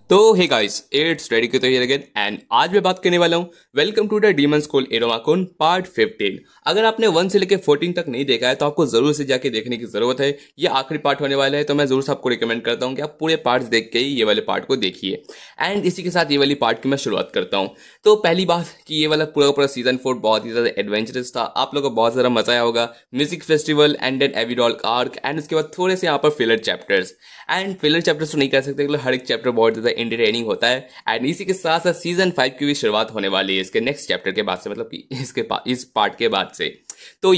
तो hey guys, it's ready to here again and आज मैं बात करने वाला हूँ welcome to the demon school एरोमाकोन पार्ट 15। अगर आपने 1 से लेकर 14 तक नहीं देखा है तो आपको जरूर से जाके देखने की जरूरत है। ये आखिरी पार्ट होने वाला है तो मैं जरूर से आपको रिकमेंड करता हूँ कि आप पूरे पार्ट्स देख के ही ये वाले पार्ट को देखिए। एंड इसी के साथ ये वाली पार्ट की मैं शुरुआत करता हूँ। तो पहली बात कि ये वाला पूरा पूरा सीजन 4 बहुत ही ज्यादा एडवेंचरस था, आप लोगों को बहुत ज्यादा मजा आया होगा। म्यूजिक फेस्टिवल एंड देन एविडॉल आर्क एंड उसके बाद थोड़े से यहाँ पर filler chapters. And filler chapters तो नहीं कह सकते, हर एक चैप्टर बहुत ज्यादा एंटरटेनिंग होता है। एंड इसी के साथ साथ सीजन 5 की भी शुरुआत होने वाली है इसके नेक्स्ट चैप्टर के बाद से, मतलब कि इस पार्ट के बाद से। तो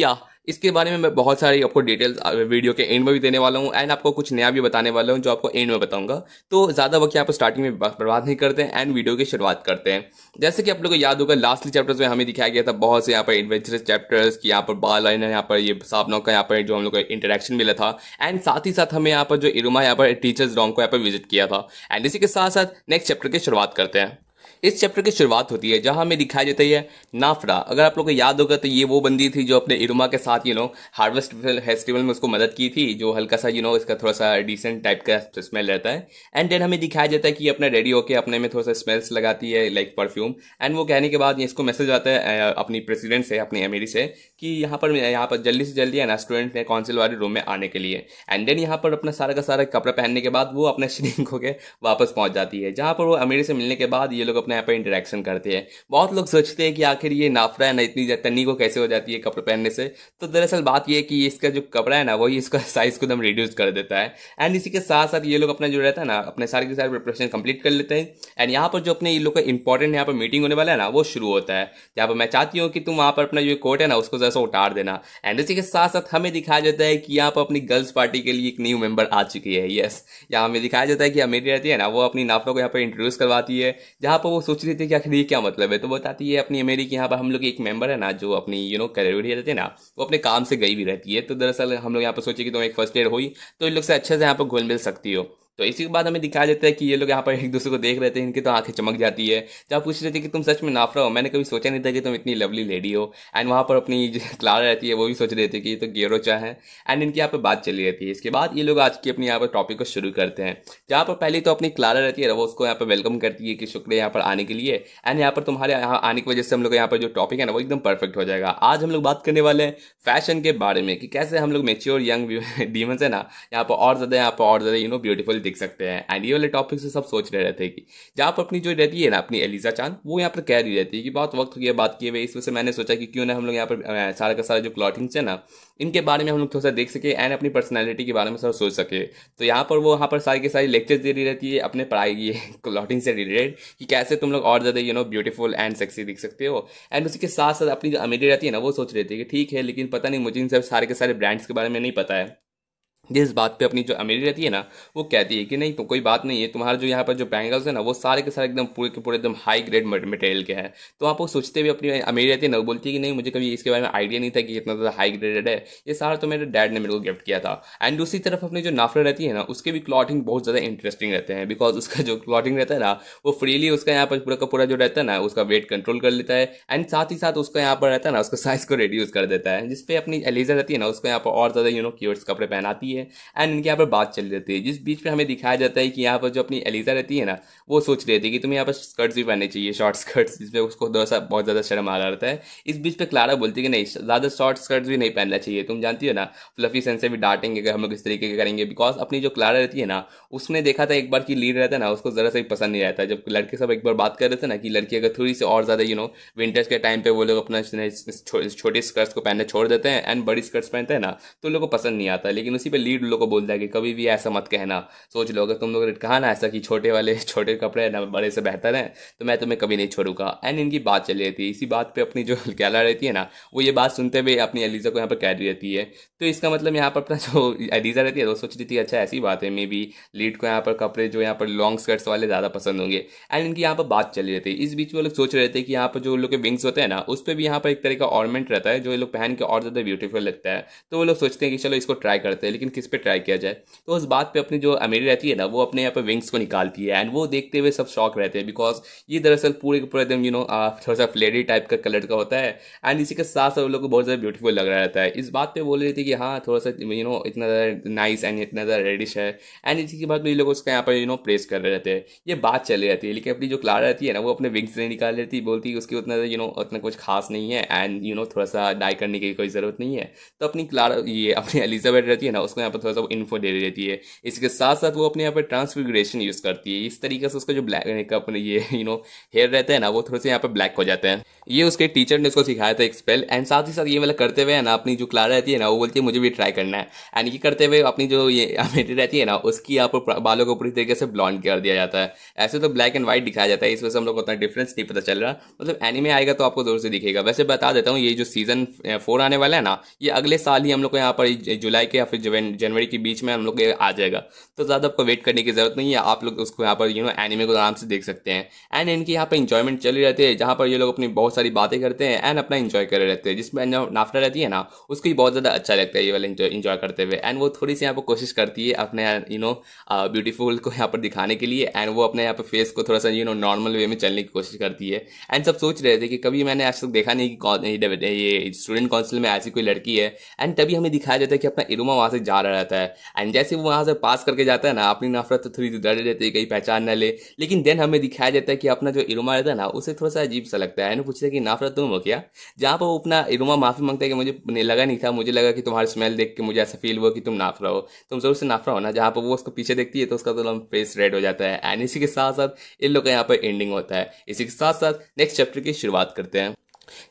इसके बारे में मैं बहुत सारी आपको डिटेल्स वीडियो के एंड में भी देने वाला हूँ एंड आपको कुछ नया भी बताने वाला हूँ जो आपको एंड में बताऊंगा। तो ज़्यादा वक्त यहाँ पर स्टार्टिंग में बर्बाद नहीं करते हैं एंड वीडियो की शुरुआत करते हैं। जैसे कि आप लोगों को याद होगा लास्ट चैप्टर्स में हमें दिखाया गया था बहुत से यहाँ पर एडवेंचरस चैप्टर्स की, यहाँ पर बाल लाइन है, यहाँ पर ये सांप का यहाँ पर जो हम लोग को इंटरेक्शन मिला था। एंड साथ ही साथ हमें यहाँ पर जो इरुमा यहाँ पर टीचर्स डॉम को यहाँ पर विजिट किया था। एंड इसी के साथ साथ नेक्स्ट चैप्टर की शुरुआत करते हैं। इस चैप्टर की शुरुआत होती है जहां हमें दिखाई देता है नाफरा। अगर आप लोगों को याद होगा तो ये वो बंदी थी जो अपने इरुमा के साथ हार्वेस्ट फेस्टिवल में उसको मदद की थी, जो हल्का सा इसका थोड़ा सा डिसेंट टाइप का स्मेल रहता है। एंड देन हमें दिखाया जाता है कि अपना रेडी होकर अपने में थोड़ा सा स्मेल्स लगाती है लाइक परफ्यूम। एंड वो कहने के बाद इसको मैसेज आता है अपनी प्रेसिडेंट से, अपनी अमेरी से, कि यहाँ पर जल्दी से जल्दी है ना स्टूडेंट ने काउंसिल वाले रूम में आने के लिए। एंड देन यहाँ पर अपना सारा का सारा कपड़ा पहनने के बाद वो अपने श्रिंक होकर वापस पहुंच जाती है, जहाँ पर वो अमेरी से मिलने के बाद ये लोग अपने यहाँ पर इंटरेक्शन करते हैं। बहुत लोग सोचते हैं कि आखिर ये नाफरा है ना इतनी तन्नी को कैसे हो जाती है कपड़े पहनने से। तो दरअसल बात ये है कि इसका जो कपड़ा है ना वही इसका साइज को एकदम रिड्यूस कर देता है। एंड इसी के साथ साथ ये लोग अपना जो रहता है ना अपने सारे के सारे प्रिपरेशन कंप्लीट कर लेते हैं। एंड यहाँ पर जो अपने ये लोग का इंपॉर्टेंट यहाँ पर मीटिंग होने वाला है ना वो शुरू होता है, जहाँ पर मैं चाहती हूँ कि तुम वहाँ पर अपना जो कोट है ना उसको जैसा उतार देना। एंड इसी के साथ साथ हमें दिखाया जाता है कि यहाँ पर अपनी गर्ल्स पार्टी के लिए एक न्यू मेंबर आ चुकी है। यस, यहाँ हमें दिखाया जाता है कि अमेरी रहती है ना वो अपनी नाफरा को यहाँ पर इंट्रोड्यूस करवाती है, जहाँ पर वो सोच रही थी कि आखिर ये क्या मतलब है। तो बताती है अपनी अमेरी की यहाँ पर हम लोग एक मेंबर है ना जो अपनी कैटेगरी रहती है ना वो अपने काम से गई भी रहती है। तो दरअसल हम लोग यहाँ पर सोचे कि तुम एक फर्स्ट ईयर हुई तो इन लोग से अच्छे से यहाँ पर घुल मिल सकती हो। तो इसी के बाद हमें दिखाया जाता है कि ये लोग यहाँ पर एक दूसरे को देख रहे थे, इनकी तो आंखें चमक जाती है। जब पूछ रहे थे कि तुम सच में नाफरा हो, मैंने कभी सोचा नहीं था कि तुम इतनी लवली लेडी हो। एंड वहाँ पर अपनी जो क्लारा रहती है वो भी सोच रहे थे कि ये तो गेरोचा है। एंड इनकी यहाँ पर बात चली रहती है। इसके बाद ये लोग आज की अपनी यहाँ पर टॉपिक को शुरू करते हैं, जहाँ पर पहले तो अपनी क्लारा रहती है वो उसको यहाँ पर वेलकम करती है कि शुक्रिया यहाँ पर आने के लिए। एंड यहाँ पर तुम्हारे यहाँ आने की वजह से हम लोग यहाँ पर जो टॉपिक है ना वो एकदम परफेक्ट हो जाएगा। आज हम लोग बात करने वाले हैं फैशन के बारे में, कि कैसे हम लोग मेच्योर यंग डीमंस है ना यहाँ पर और ज़्यादा ब्यूटीफुल दिख सकते हैं। एंड ये वाले टॉपिक से सब सोच रहे थे कि जहाँ पर अपनी जो रहती है ना अपनी एलिजा चांद वो यहाँ पर कह रही रहती है कि बहुत वक्त हो गया बात किए हुए। इस वजह से मैंने सोचा कि क्यों ना हम लोग यहाँ पर सारा का सारा जो क्लॉथिंग्स है ना इनके बारे में हम लोग थोड़ा सा देख सके एंड अपनी पर्सनैलिटी के बारे में थोड़ा सोच सके। तो यहाँ पर वो यहाँ पर सारी के सारी लेक्चर्स दे रही रहती है अपने पढ़ाई की क्लॉथिंग से रिलेटेड, कि कैसे तुम लोग और ज़्यादा ब्यूटीफुल एंड सेक्सी दिख सकते हो। एंड उसी के साथ साथ अपनी जो अमीरी रहती है ना वो सोच रही थी कि ठीक है लेकिन पता नहीं मुझे इन सब सारे के सारे ब्रांड्स के बारे में नहीं पता है। जिस बात पे अपनी जो अमीरी रहती है ना वो कहती है कि नहीं तो कोई बात नहीं है, तुम्हारा जो यहाँ पर जो बैंगल्स है ना वो सारे के सारे एकदम पूरे के पूरे एकदम हाई ग्रेड मटेरियल के हैं। तो आप वो सोचते हुए अपनी अमीरी रहती है ना वो बोलती है कि नहीं मुझे कभी इसके बारे में आइडिया नहीं था कि इतना ज़्यादा हाई ग्रेडेड है, ये सारा तो मेरे डैड ने मेरे को गिफ्ट किया था। एंड दूसरी तरफ अपनी जो नाफरा रहती है ना उसके भी क्लॉथिंग बहुत ज़्यादा इंटरेस्टिंग रहते हैं, बिकॉज उसका जो क्लॉथिंग रहता है ना वो फ्रीली उसका यहाँ पर पूरा का पूरा जो रहता है ना उसका वेट कंट्रोल कर लेता है। एंड साथ ही साथ उसका यहाँ पर रहता है ना उसका साइज को रिड्यूस कर देता है, जिसपे अपनी एलिजा रहती है ना उसको यहाँ पर और ज़्यादा क्यूट्स कपड़े पहनाती है। एंड इनके पर बात चल रही है जिस बीच में हमें दिखाया जाता है कि यहाँ पर जो अपनी एलिजा रहती है ना वो सोच रही थी कि तुम्हें यहाँ पर स्कर्ट्स भी पहनने चाहिए, शॉर्ट स्कर्ट्स, जिसमें उसको बहुत ज़्यादा शर्म आ रहा रहता है। इस बीच पे क्लारा बोलती है कि नहीं ज़्यादा शॉर्ट स्कर्ट्स भी नहीं पहनना चाहिए, तुम जानती हो ना फ्लफी सेंस से भी डांटेंगे अगर हम लोग इस तरीके के करेंगे। बिकॉज अपनी जो क्लारा रहती है ना उसने देखा था एक बार की लीड रहता है ना उसको ज़रा सा भी पसंद नहीं रहता। जब लड़के सब एक बार बात कर रहे थे ना कि लड़की अगर थोड़ी सी और ज़्यादा विंटर्स के टाइम पे वो लोग अपना छोटी स्कर्ट्स को पहनना छोड़ देते हैं एंड बड़ी स्कर्ट्स पहनते हैं ना तो लोगों को पसंद नहीं आता। लेकिन उसी पे लीड लोगों को बोलता है कि कभी भी ऐसा मत कहना, सोच लो अगर तुम लोग ने कहा ना ऐसा कि छोटे कपड़े ना बड़े से बेहतर हैं तो मैं तुम्हें कभी नहीं छोड़ूंगा। एंड इनकी बात चली रहती है। इसी बात पे अपनी जो कैला रहती है ना वो ये बात सुनते हुए अपनी एलिजा को यहाँ पर कह रही रहती है। तो इसका मतलब यहाँ पर अपना जो एलिजा रहती है वो सोच रही थी अच्छा ऐसी बात है, मे बी लीड को यहाँ पर कपड़े जो यहाँ पर लॉन्ग स्कर्ट्स वाले ज़्यादा पसंद होंगे। एंड इनकी यहाँ पर बात चली रहती है। इस बीच वो लोग सोच रहे थे कि यहाँ पर जो लोग के विंग्स होते हैं ना उस पर भी यहाँ पर एक तरह का ऑर्नामेंट रहता है जो ये लोग पहन के और ज़्यादा ब्यूटीफुल लगता है। तो वो लोग सोचते हैं कि चलो इसको ट्राई करते हैं, लेकिन किस पे ट्राई किया जाए। तो उस बात पे अपनी जो अमीरी रहती है ना, वो अपने यहाँ पे विंग्स को निकालती है एंड वो देखते हुए सब शॉक रहते हैं, बिकॉज ये दरअसल पूरे के पूरे एकदम थोड़ा सा फ्लेरी टाइप का कलर का होता है एंड इसी के साथ साथ वो लोग को बहुत ज़्यादा ब्यूटीफुल लग रहा रहता है। इस बात पे बोल रही थी कि हाँ थोड़ा सा इतना ज़्यादा नाइस एंड इतना ज़्यादा रेडिश है एंड इसी के बाद में ये लोग उसका यहाँ पर प्रेस कर रहे रहते हैं। ये बात चली रहती है, लेकिन अपनी जो क्लारा रहती है ना, वो अपने विंग्स नहीं निकाल रहती, बोलती है उसकी उतना उतना कुछ खास नहीं है एंड थोड़ा सा डाई करने की कोई ज़रूरत नहीं है। तो अपनी क्लारा ये अपनी एलिजाबेथ रहती है ना, उसको यहाँ पर थोड़ा सा इन्फो दे रही रहती है। इसके साथ साथ वो अपने यहाँ पर ट्रांसफिगरेशन यूज़ करती है, इस तरीके से उसका जो ब्लैक अपने ये हेयर रहता है ना, वो थोड़े से यहाँ पर ब्लैक हो जाते हैं। ये उसके टीचर ने उसको सिखाया था एक स्पेल एंड साथ ही साथ ये वाला करते हुए है ना, अपनी जो क्लारा रहती है ना, वो बोलती है मुझे भी ट्राई करना है एंड ये करते हुए अपनी जो ये अमेठी रहती है ना, उसकी यहाँ पर बालों को पूरी तरीके से ब्लॉन्ड कर दिया जाता है। ऐसे तो ब्लैक एंड व्हाइट दिखाया जाता है, इस वजह से हम लोग को उतना डिफरेंस नहीं पता चल रहा, मतलब एनीमे आएगा तो आपको जरूर से दिखेगा। वैसे बता देता हूँ, ये जो सीजन 4 आने वाला है ना, ये अगले साल ही हम लोग को यहाँ पर जुलाई के या फिर जनवरी के बीच में हम लोग आ जाएगा। तो ज़्यादा आपको वेट करने की जरूरत नहीं है, आप लोग उसको यहाँ पर एनीमे को आराम से देख सकते हैं एंड इनकी यहाँ पर इंजॉयमेंट चली रहती है, जहाँ पर ये लोग अपनी बहुत सारी बातें करते हैं एंड अपना इंजॉय कर रहे रहते हैं। जिसमें नाफ्ता रहती है ना, उसको ही बहुत ज़्यादा अच्छा लगता है ये वाला इंजॉय करते हुए एंड वो थोड़ी सी यहाँ पर कोशिश करती है अपने ब्यूटीफुल को यहाँ पर दिखाने के लिए एंड वो अपने यहाँ पर फेस को थोड़ा सा नॉर्मल वे में चलने की कोशिश करती है। एंड सब सोच रहे थे कि कभी मैंने आज तक देखा नहीं कि ये स्टूडेंट काउंसिल में ऐसी कोई लड़की है एंड तभी हमें दिखाया जाता है कि अपना इरुमा वहाँ से जा रहा रहता है एंड जैसे वो वहाँ से पास करके जाता है ना, अपनी नफरत तो थोड़ी डर रहती है कहीं पहचान न ले, लेकिन देन हमें दिखाया जाता है कि अपना जो इरुमा रहता है ना, उसे थोड़ा सा अजीब सा लगता है एंड पूछता है कि नफरत तुम हो क्या, जहाँ पर वो अपना इरुमा माफी मांगता है कि मुझे लगा नहीं था, मुझे लगा कि तुम्हारी स्मेल देख के मुझे ऐसा फील हुआ कि तुम नाफरा हो, तुम जरूर से नाफरा हो ना। जहाँ पर वो उसको पीछे देखती है तो उसका तो फेस रेड हो जाता है एंड इसी के साथ साथ इन लोग का यहाँ पर एंडिंग होता है। इसी के साथ साथ नेक्स्ट चैप्टर की शुरुआत करते हैं।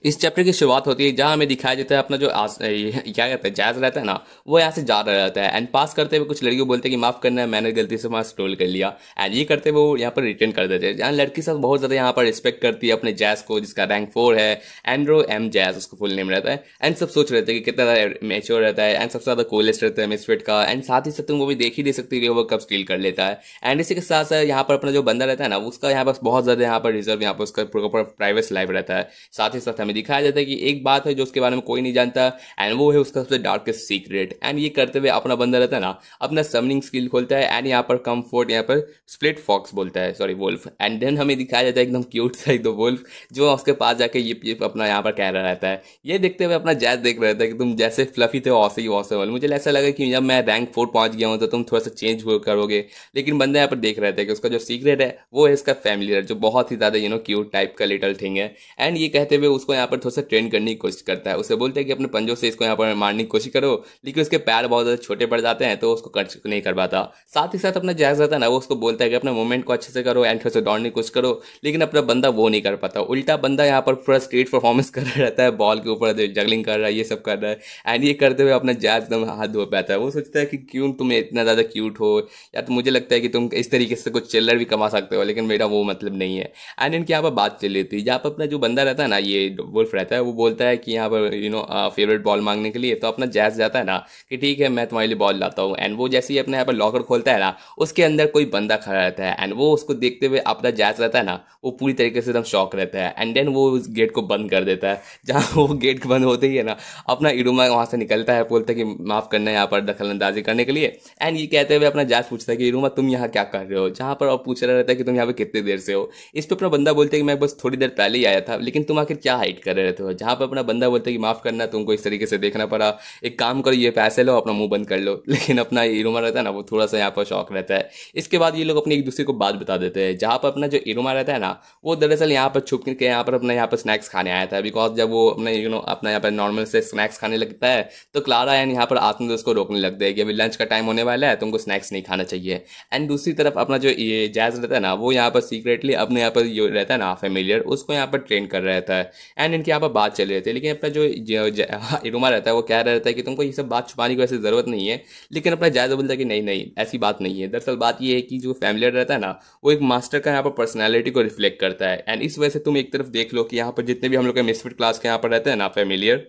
इस चैप्टर की शुरुआत होती है जहाँ हमें दिखाया जाता है अपना जो क्या कहते हैं जैज रहता है ना, वो यहाँ से जा रहा रहता है एंड पास करते हुए कुछ लड़कियों बोलते हैं कि माफ़ करना है, मैंने गलती से वहाँ स्टोल कर लिया एंड ये करते हुए वो यहाँ पर रिटर्न कर देते हैं। जहाँ लड़की सब बहुत ज़्यादा यहाँ पर रिस्पेक्ट करती है अपने जैज को, जिसका रैंक 4 है, एंड्रो एम जैज उसको फुल नेम रहता है एंड सब सोच रहे थे कि कितना ज़्यादा मेच्योर रहता है एंड सबसे ज़्यादा कूलेस्ट रहता है मिसफिट का एंड साथ ही साथ तुम वो भी देख ही दे सकती है वो कब स्टील कर लेता है। एंड इसी के साथ साथ यहाँ पर अपना जो बंदा रहता है ना, उसका यहाँ पर बहुत ज़्यादा यहाँ पर रिजर्व, यहाँ पर उसका प्रॉपर प्राइवेट लाइफ रहता है। साथ ही साथ हमें दिखाया जाता है कि एक बात है जो उसके बारे में कोई नहीं जानता एंड वो है उसका सबसे डार्केस्ट सीक्रेट एंड ये करते हुए अपना बंदा रहता है ना, अपना समनिंग स्किल खोलता है एंड यहाँ पर कम्फर्ट यहाँ पर स्प्लिट फॉक्स बोलता है, सॉरी वुल्फ एंड देन हमें दिखाया जाता है एकदम क्यूट सा एक दो वुल्फ जो उसके पास जाके ये अपना यहाँ पर कह रहा रहता है। ये देखते हुए अपना जैज देख रहा था कि तुम जैसे फ्लफी थे वैसे ही वैसे वाले, मुझे ऐसा लगा कि जब मैं रैंक 4 पहुंच गया हूँ तो तुम थोड़ा सा चेंज करोगे, लेकिन बंदा यहाँ पर देख रहे थे कि उसका जो सीक्रेट है वो है इसका फैमिली जो बहुत ही ज़्यादा क्यूट टाइप का लिटल थिंग है एंड ये कहते हुए उसको यहाँ पर थोड़ा सा ट्रेन करने की कोशिश करता है। उसे बोलते हैं कि अपने पंजों से इसको यहाँ पर मारने की कोशिश करो, लेकिन उसके पैर बहुत ज़्यादा छोटे पड़ जाते हैं तो उसको नहीं कर पाता। साथ ही साथ अपना जैज रहता है ना, वो उसको बोलता है कि अपने मूवमेंट को अच्छे से करो एंड फिर से दौड़ने की कोशिश करो, लेकिन अपना बंदा वो नहीं कर पाता। उल्टा बंदा यहाँ पर पूरा स्ट्रीट परफॉर्मेंस कर रहा रहता है, बॉल के ऊपर जगलिंग कर रहा है, ये सब कर रहा है एंड ये करते हुए अपना जैज एकदम हाथ धो पाता है। वो सोचता है कि क्यों तुम इतना ज़्यादा क्यूट हो, या तो मुझे लगता है कि तुम इस तरीके से कुछ चिल्लर भी कमा सकते हो, लेकिन मेरा वो मतलब नहीं है। एंड इनकी यहाँ पर बात चल रही थी जहाँ पर अपना जो बंदा रहता है ना, ये वुल्फ रहता है, वो बोलता है कि यहाँ पर फेवरेट बॉल मांगने के लिए, तो अपना जैज जाता है ना कि ठीक है मैं तुम्हारे लिए बॉल लाता हूँ एंड वो जैसे ही अपने यहाँ पर लॉकर खोलता है ना, उसके अंदर कोई बंदा खड़ा रहता है एंड वो उसको देखते हुए अपना जैज रहता है ना, वो पूरी तरीके से एकदम शॉक रहता है एंड देन वो उस गेट को बंद कर देता है। जहाँ वो गेट बंद होते ही है ना, अपना इरुमा वहाँ से निकलता है, बोलता है कि माफ़ करना है यहाँ पर दखल अंदाजी करने के लिए एंड ये कहते हुए अपना जैज पूछता है कि इरुमा तुम यहाँ क्या कर रहे हो, जहाँ पर और पूछ रहा रहता है कि तुम यहाँ पे कितनी देर से हो। इस पर अपना बंदा बोलते है कि मैं बस थोड़ी देर पहले ही आया था, लेकिन तुम आखिर क्या हाइड कर रहे थे। जहाँ पर अपना बंदा बोलता है कि माफ़ करना तुमको इस तरीके से देखना पड़ा, एक काम करो ये पैसे लो अपना मुंह बंद कर लो। लेकिन अपना इरुमा रहता है ना, वो थोड़ा सा यहाँ पर शौक रहता है। इसके बाद ये लोग अपने एक दूसरे को बात बता देते हैं, जहाँ पर अपना जो इरुमा रहता है ना, वो दरअसल यहाँ पर छुप के यहाँ पर अपना यहाँ पर स्नैक्स खाने आया था, बिकॉज जब वो अपने अपना यहाँ पर नॉर्मल से स्नैक्स खाने लगता है तो क्लारा एंड यहाँ पर आत्म उसको रोकने लगता है कि अभी लंच का टाइम होने वाला है, तुमको स्नैक्स नहीं खाना चाहिए। एंड दूसरी तरफ अपना जो ये जैज रहता है ना, वो यहाँ पर सीक्रेटली अपने यहाँ पर जो रहता है ना फेमिलियर, उसको यहाँ पर ट्रेन कर रहा रहता है एंड इनके यहाँ पर बात चल रही थी। लेकिन अपना जो इरुमा रहता है वो कह रहा रहता है कि तुमको ये सब बात छुपाने की वैसे ज़रूरत नहीं है, लेकिन अपना जायज़ा बोलता है कि नहीं नहीं ऐसी बात नहीं है। दरअसल बात ये है कि जो फैमिलियर रहता है ना, वो एक मास्टर का यहाँ पर पर्सनैलिटी को रिफ्लेक्ट करता है एंड इस वजह से तुम एक तरफ देख लो कि यहाँ पर जितने भी हम लोग के मिसफिट क्लास के यहाँ पर रहते हैं ना फेमिलियर,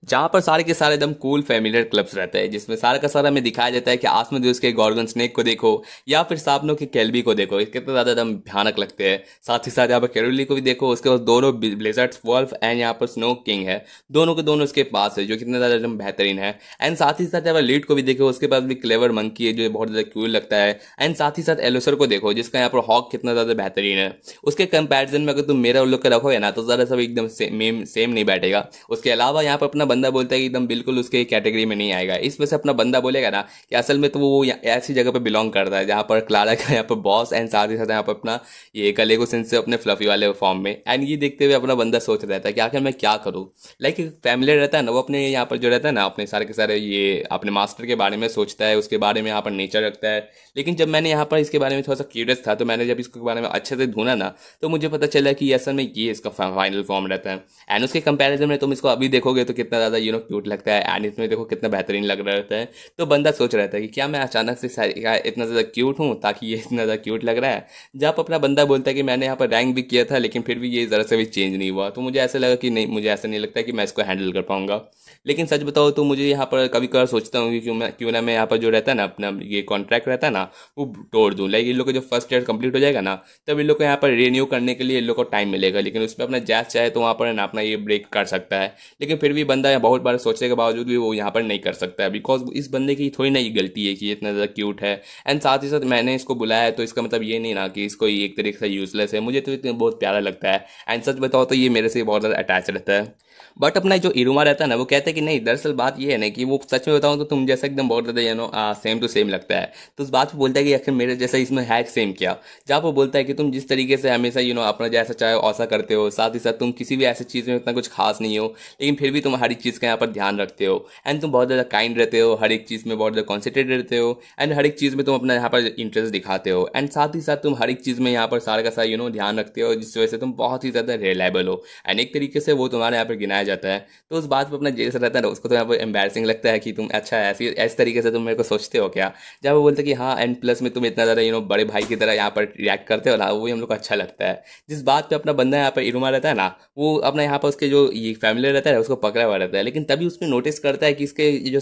जहाँ पर सारे के सारे एकदम कूल फैमिलियर क्लब्स रहते हैं, जिसमें सारा का सारा हमें दिखाया जाता है कि आसमोदेउस के गॉर्गन स्नेक को देखो या फिर सापनों के केल्बी को देखो, ये कितने ज़्यादा एकदम भयानक लगते हैं। साथ ही साथ यहाँ पर कैरोली को भी देखो, उसके पास दोनों ब्लेजर्ड्स वॉल्फ एंड यहाँ पर स्नो किंग है, दोनों के दोनों उसके पास है, जो कितने ज़्यादा एकदम बेहतरीन है। एंड साथ ही साथ यहाँ पर लीड को भी देखो, उसके पास भी क्लेवर मंकी है जो बहुत ज़्यादा क्यूल लगता है। एंड साथ ही साथ एलोसर को देखो, जिसका यहाँ पर हॉक कितना ज़्यादा बेहतरीन है। उसके कंपैरिजन में अगर तुम मेरा उन लोग का रखोगे ना तो ज़्यादा सब एकदम सेम नहीं बैठेगा। उसके अलावा यहाँ पर अपना बंदा बोलता है कि एकदम बिल्कुल उसके कैटेगरी में नहीं आएगा। इस वजह से अपना बंदा बोलेगा ना कि असल में तो वो ऐसी जगह पे बिलोंग करता है जहाँ पर क्लारा का यहाँ पर बॉस एंड साथ ही साथ यहाँ पर अपना ये कलेगो सेंस से अपने फ्लफी वाले फॉर्म में। एंड ये देखते हुए अपना बंदा सोच रहता है कि आखिर मैं क्या करूँ। लाइक फैमिली रहता है ना, वो अपने यहाँ पर जो रहता है ना अपने सारे के सारे ये अपने मास्टर के बारे में सोचता है, उसके बारे में यहाँ पर नेचर रखता है। लेकिन जब मैंने यहाँ पर इसके बारे में थोड़ा सा क्यूरियस था तो मैंने जब इसके बारे में अच्छे से ढूंढा ना तो मुझे पता चला कि असल में ये इसका फाइनल फॉर्म रहता है। एंड उसके कंपैरिजन में तुम इसको अभी देखोगे तो कितना ज़्यादा क्यूट लगता है। एंड इसमें देखो कितना बेहतरीन लग रहा रहता है। तो बंदा सोच रहा था कि क्या मैं अचानक से इतना ज़्यादा क्यूट हूँ ताकि ये इतना ज़्यादा क्यूट लग रहा है। जब अपना बंदा बोलता है कि मैंने यहाँ पर रैंक भी किया था लेकिन फिर भी ये ज़रा से भी चेंज नहीं हुआ, तो मुझे ऐसा लगा कि नहीं, मुझे ऐसा नहीं लगता कि मैं इसको हैंडल कर पाऊंगा। लेकिन सच बताओ तो मुझे यहाँ पर कभी कभार सोचता हूँ कि क्यों ना मैं यहाँ पर जो रहता है ना अपना ये कॉन्ट्रैक्ट रहता है ना वो तोड़ दूँ। लाइक इन लोग का जो फर्स्ट ईयर कंप्लीट हो जाएगा ना तब इन लोग को यहाँ पर रिन्यू करने के लिए इन लोग को टाइम मिलेगा। लेकिन उसमें अपना जैज चाहे तो वहाँ पर ना अपना ये ब्रेक कर सकता है। लेकिन फिर भी बंदा बहुत बार सोचने के बावजूद भी वो यहाँ पर नहीं कर सकता है, बिकॉज इस बंदे की थोड़ी ना ये गलती है कि ये इतना ज़्यादा क्यूट है। एंड साथ ही साथ मैंने इसको बुलाया है तो इसका मतलब ये नहीं ना कि इसको एक तरीके से यूजलेस है। मुझे तो इतना बहुत प्यारा लगता है। एंड सच बताओ तो ये मेरे से बहुत ज़्यादा अटैच रहता है। बट अपना जो इरुमा रहता है ना वो कहता है कि नहीं, दरअसल बात ये है ना कि वो सच में बताऊँ तो तुम जैसा एकदम बहुत ज़्यादा सेम टू सेम लगता है। तो उस बात पे बोलता है कि आखिर मेरे जैसा इसमें है सेम क्या। जहाँ वो बोलता है कि तुम जिस तरीके से हमेशा अपना जैसा चाहे वैसा करते हो, साथ ही साथ तुम किसी भी ऐसी चीज़ में इतना कुछ खास नहीं हो लेकिन फिर भी तुम हर एक चीज़ का यहाँ पर ध्यान रखते हो। एंड तुम बहुत ज़्यादा काइंड रहते हो, हर एक चीज़ में बहुत ज़्यादा कॉन्सेंट्रेट रहते हो। एंड हर एक चीज़ में तुम अपना यहाँ पर इंटरेस्ट दिखाते हो। एंड साथ ही साथ तुम हर एक चीज़ में यहाँ पर सारा का सारा ध्यान रखते हो, जिस वजह से तुम बहुत ही ज़्यादा रिलायबल हो। एंड एक तरीके से वो तुम्हारे यहाँ पर गिनाया जाता है। तो उस बात पर अपना जैसा रहता है ना उसको तो यहाँ पर एम्बैरसिंग लगता है कि तुम अच्छा ऐसी इस तरीके से तुम मेरे को सोचते हो क्या। जब वो बोलते कि हाँ एंड प्लस में तुम इतना ज़्यादा बड़े भाई की तरह यहाँ पर रिएक्ट करते हो ना, वो हम लोग को अच्छा लगता है। जिस बात पे अपना बंदा यहाँ पर इरुमा रहता है ना वो अपना यहाँ पर उसके जो ये फैमिली रहता है उसको पकड़ा हुआ रहता है। लेकिन तभी उसमें नोटिस करता है कि इसके जो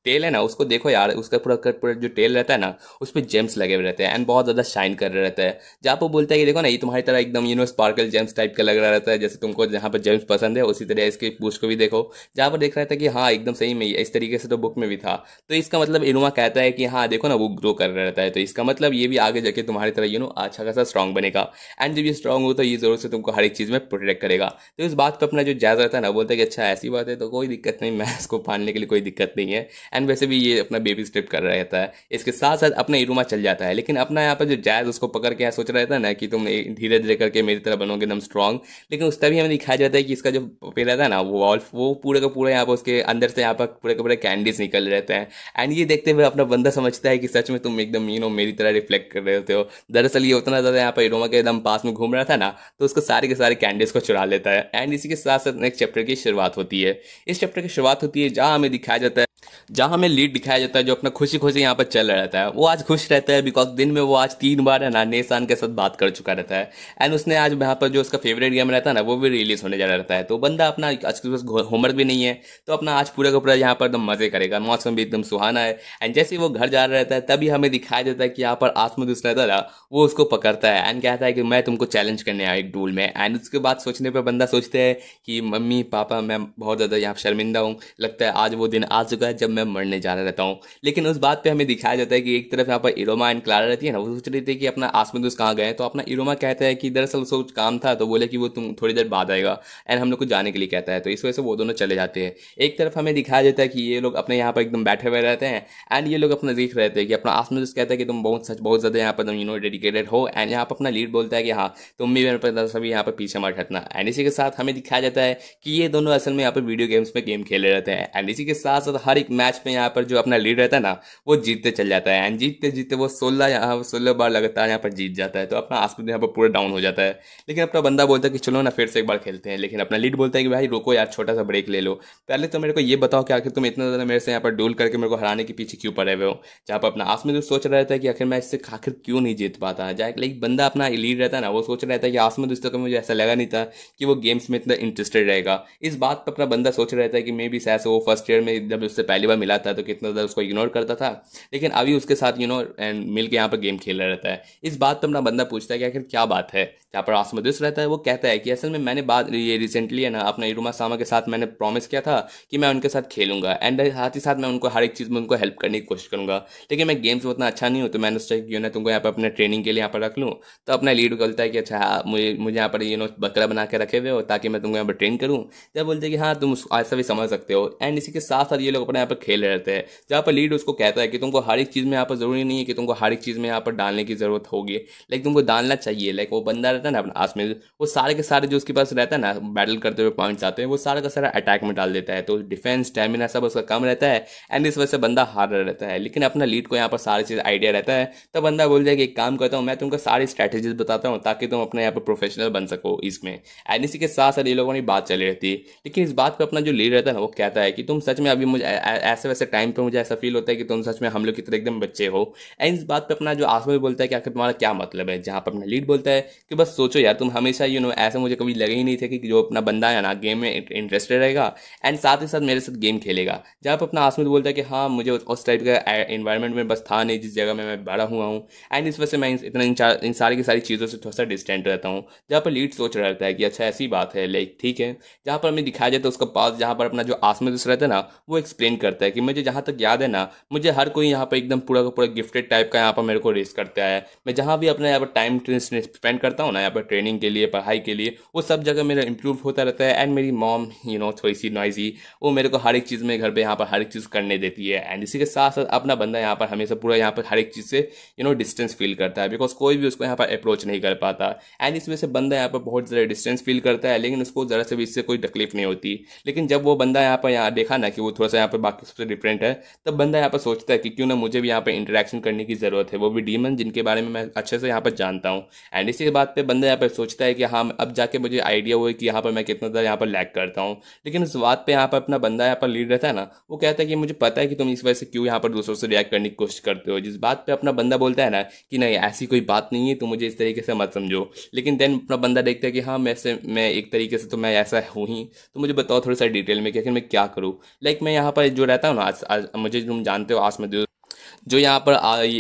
टेल है ना उसको देखो यार, उसका पूरा जो टेल रहता है ना उस पर जेम्स लगे हुए रहते हैं एंड बहुत ज़्यादा शाइन कर रहा रहता है। जहाँ पर बोलता है कि देखो ना ये तुम्हारी तरह एकदम स्पार्कल जेम्स टाइप का लग रहा रहता है, जैसे तुमको जहाँ पर जेम्स पसंद है उसी तरह इसके पूछ को भी देखो। जहाँ पर देख रहा था कि हाँ एकदम सही में इस तरीके से तो बुक में भी था। तो इसका मतलब इनुमा कहता है कि हाँ देखो ना वो ग्रो कर रहा रहता है, तो इसका मतलब ये भी आगे जाके तुम्हारी तरह अच्छा खासा स्ट्रॉन्ग बनेगा। एंड जब ये स्ट्रॉन्ग हो तो ये जरूर से तुमको हर एक चीज़ में प्रोटेक्ट करेगा। तो इस बात पर अपना जो जायज़ रहता है ना बोलता है कि अच्छा ऐसी बात है तो कोई दिक्कत नहीं, मैं इसको पालने के लिए कोई दिक्कत नहीं है। एंड वैसे भी ये अपना बेबी स्टेप कर रहा रहता है। इसके साथ साथ अपना इरुमा चल जाता है। लेकिन अपना यहाँ पर जो जैज उसको पकड़ के सोच रहा रहता है ना कि तुम धीरे धीरे करके मेरी तरह बनोगे एकदम स्ट्रॉन्ग। लेकिन उस तभी हमें दिखाया जाता है कि इसका जो पे रहता है ना वो वॉल्फ वो पूरे का पूरा यहाँ पर उसके अंदर से यहाँ पर पूरे के पूरे कैंडीज निकल रहते हैं। एंड ये देखते हुए अपना बंदा समझता है कि सच में तुम एकदम मेरी तरह रिफ्लेक्ट कर रहे होते हो। दरअसल ये उतना ज़्यादा यहाँ पर इरुमा के एकदम पास में घूम रहा था ना तो उसको सारे के सारे कैंडीज को चुरा लेता है। एंड इसी के साथ साथ नेक्स्ट चैप्टर की शुरुआत होती है। इस चैप्टर की शुरुआत होती है जहाँ हमें दिखाया जाता है, जहाँ हमें लीड दिखाया जाता है जो अपना खुशी खुशी यहाँ पर चल रहा रहता है। वो आज खुश रहता है बिकॉज दिन में वो आज 3 बार है ना नेसान के साथ बात कर चुका रहता है। एंड उसने आज यहाँ पर जो उसका फेवरेट गेम रहता है ना वो भी रिलीज होने जा रहा रहता है। तो बंदा अपना आज के पास होमवर्क भी नहीं है तो अपना आज पूरा का पूरा यहाँ पर एकदम मजे करेगा, मौसम भी एकदम सुहाना है। एंड जैसे ही वो घर जा रहा रहता है तभी हमें दिखाया जाता है कि यहाँ पर आसमदुस रहता है वो उसको पकड़ता है एंड कहता है कि मैं तुमको चैलेंज करने आया एक डूल में। एंड उसके बाद सोचने पर बंदा सोचते हैं कि मम्मी पापा मैं बहुत ज़्यादा यहाँ शर्मिंदा हूँ, लगता है आज वो दिन आ चुका है जब मैं मरने जा रहता हूँ। लेकिन उस बात पे हमें दिखाया जाता है कि एक तरफ यहाँ पर इरोमा एंड क्लारा रहती है ना, वो सोच रही थी कि अपना आसमदुस कहाँ गए। तो अपना इरोमा कहता है कि दरअसल उसको कुछ काम था तो बोले कि वो तुम थोड़ी देर बाद आएगा एंड हम लोग को जाने के लिए कहता है। तो इस वजह से वो दोनों चले जाते हैं। एक तरफ हमें दिखाया जाता है कि ये लोग अपने यहाँ पर एकदम बैठे हुए रहते हैं एंड ये लोग अपना देख रहे थे कि अपना आसमदुस कहता है कि तुम बहुत ज़्यादा यहाँ पर डेडिकेटेड हो। एंड यहाँ पर अपना लीड बोलता है कि हाँ तुम भी मेरे पर सभी यहाँ पर पीछे मत हटना। एंड इसी के साथ हमें दिखाया जाता है कि ये दोनों असल में यहाँ पर वीडियो गेम्स में गेम खेले रहते हैं। एंड इसी के साथ साथ हर एक मैच में यहाँ पर जो अपना लीड रहता है ना वो जीतते चल जाता है, एंड जीतते जीतते वो 16 बार लगातार यहाँ पर जीत जाता है। तो अपना आसमान यहाँ पर पूरा डाउन हो जाता है। लेकिन अपना बंदा बोलता है कि चलो ना फिर से एक बार खेलते हैं, लेकिन अपना लीड बोलता है कि भाई रुको यार, छोटा सा ब्रेक ले लो, पहले तो मेरे को ये बताओ कि आखिर तुम इतना ज़्यादा मेरे से यहाँ पर डूल करके मेरे को हराने के पीछे क्यों पड़े हुए हो। जहाँ पर अपना आसमान जो सोच रहा था कि आखिर मैं इससे आखिर क्यों नहीं जीत पाता। जहाँ लाइक बंदा अपना लीड रहता है ना वो सोच रहा था कि आसमान दोस्तों का मुझे ऐसा लगा नहीं था कि वो गेम्स में इतना इंटरेस्टेड रहेगा। इस बात पर अपना बंदा सोच रहा था कि मे बी शायद वो फर्स्ट ईयर में जब उससे पहली बार मिला था तो कितना ज़्यादा उसको इग्नोर करता था, लेकिन अभी उसके साथ एंड मिल के यहाँ पर गेम खेल रहा रहता है। इस बात पर अपना बंदा पूछता है कि आखिर क्या बात है। जहाँ पर आसमदुस रहता है वो कहता है कि असल में मैंने बात ये रिसेंटली है ना अपना इरुमा सामा के साथ मैंने प्रॉमिस किया था कि मैं उनके साथ खेलूंगा, एंड साथ ही साथ मैं उनको हर एक चीज़ में उनको हेल्प करने की कोशिश करूंगा, लेकिन मैं गेम्स में उतना अच्छा नहीं हूँ, तो मैंने सोचा कि ना तुमको यहाँ पर अपने ट्रेनिंग के लिए यहाँ पर रख लूँ। तो अपना लीड बोलता है कि अच्छा हाँ, मुझे यहाँ पर बकरा बना के रखे हुए हो ताकि मैं तुमको यहाँ पर ट्रेन करूँ। जब बोलते हैं कि हाँ तुम ऐसा भी समझ सकते हो, एंड इसी के साथ साथ ये लोग अपने यहाँ पर खेल रहे रहते हैं। जहाँ पर लीड उसको कहता है कि तुमको हर एक चीज़ में यहाँ पर जरूरी नहीं है कि तुमको हर एक चीज़ में यहाँ पर डालने की जरूरत होगी, लाइक तुमको डालना चाहिए। लाइक वो बंदा रहता है ना अपना आसमान, वो सारे के सारे जो उसके पास रहता है ना बैटल करते हुए पॉइंट्स आते हैं वो सारा का सारा अटैक में डाल देता है, तो डिफेंस स्टैमिना सब उसका कम रहता है, एंड इस वजह से बंदा हार रहा रहता है। लेकिन अपना लीड को यहाँ पर सारी चीज़ आइडिया रहता है, तो बंदा बोल जाए कि एक काम करता हूँ मैं तुमको सारी स्ट्रैटेजीज बताता हूँ ताकि तुम अपने यहाँ पर प्रोफेशनल बन सको इसमें। एंड इसी के साथ साथ ये लोगों की बात चली रहती है। लेकिन इस बात पर अपना जो लीड रहता है ना वो कहता है कि तुम सच में अभी मुझे ऐसे वैसे टाइम पर मुझे ऐसा फील होता है कि तुम सच में हम लोग की तरह एकदम बच्चे हो। एंड इस बात पर अपना जो आसमान बोलता है कि आखिर तुम्हारा क्या मतलब है। जहाँ पर अपना लीड बोलता है कि बस सोचो यार, तुम हमेशा ऐसा मुझे कभी लगे ही नहीं थे कि जो अपना बंदा है ना गेम में इंटरेस्टेड रहेगा एंड साथ ही साथ मेरे साथ गेम खेलेगा। जहाँ पर अपना आसमान बोलता है कि हाँ मुझे उस टाइप का इन्वायरमेंट में बस था नहीं जिस जगह में मैं बड़ा हुआ हूँ, एंड इस वजह से मैं इतना इन सारी की सारी चीज़ों से थोड़ा सा डिस्टेंट रहता हूँ। जहाँ पर लीड सोच रहा रहता है कि अच्छा ऐसी बात है, लाइक ठीक है। जहाँ पर हमें दिखाया जाता है उसका पास, जहाँ पर अपना जो आसमान रहता है ना वो एक्सप्लेन करता है कि मुझे जहाँ तक याद है ना मुझे हर कोई यहाँ पर एकदम पूरा का पूरा गिफ्टेड टाइप का यहाँ पर मेरे को रेस करता है। मैं जहाँ भी अपना यहाँ पर टाइम स्पेंड करता हूँ ना यहाँ पर ट्रेनिंग के लिए पढ़ाई के लिए, वो सब जगह मेरा इंप्रूव होता रहता है। एंड मेरी मॉम थोड़ी सी नॉइजी, वो मेरे को हर एक चीज़ में घर पे यहाँ पर हर एक चीज़ करने देती है। एंड इसी के साथ साथ अपना बंदा यहाँ पर हमेशा पूरा यहाँ पर हर एक चीज़ से डिस्टेंस फील करता है, बिकॉज कोई भी उसको यहाँ पर अप्रोच नहीं कर पाता। एंड इस वजह से बंदा यहाँ पर बहुत ज़्यादा डिस्टेंस फील करता है, लेकिन उसको ज़रा से भी इससे कोई तकलीफ नहीं होती। लेकिन जब वो बंदा यहाँ देखा ना कि वो थोड़ा सा यहाँ पर बाकी सबसे डिफरेंट है, तब बंदा यहाँ पर सोचता है कि क्यों ना मुझे भी यहाँ पर इंटरेक्शन करने की ज़रूरत है, वो भी डीमन जिनके बारे में मैं अच्छे से यहाँ पर जानता हूँ। एंड इसी बात पर बंदा यहाँ पर सोचता है कि हाँ अब जाके मुझे आइडिया हुआ कि यहाँ पर मैं कितना ज़्यादा यहाँ पर लैग करता हूँ। लेकिन इस बात पे यहाँ पर अपना बंदा यहाँ पर लीड रहता है ना वो कहता है कि मुझे पता है कि तुम इस वजह से क्यों यहाँ पर दूसरों से रिएक्ट करने की कोशिश करते हो। जिस बात पे अपना बंदा बोलता है ना कि नहीं ऐसी कोई बात नहीं है, तो मुझे इस तरीके से मत समझो। लेकिन देन अपना बंदा देखता है कि हाँ मैं एक तरीके से तो मैं ऐसा हूँ ही, तो मुझे बताओ थोड़ा सा डिटेल में कि आखिर मैं क्या करूँ। लाइक मैं यहाँ पर जो रहता हूँ ना, मुझे तुम जानते हो आसमदूस, जो यहाँ पर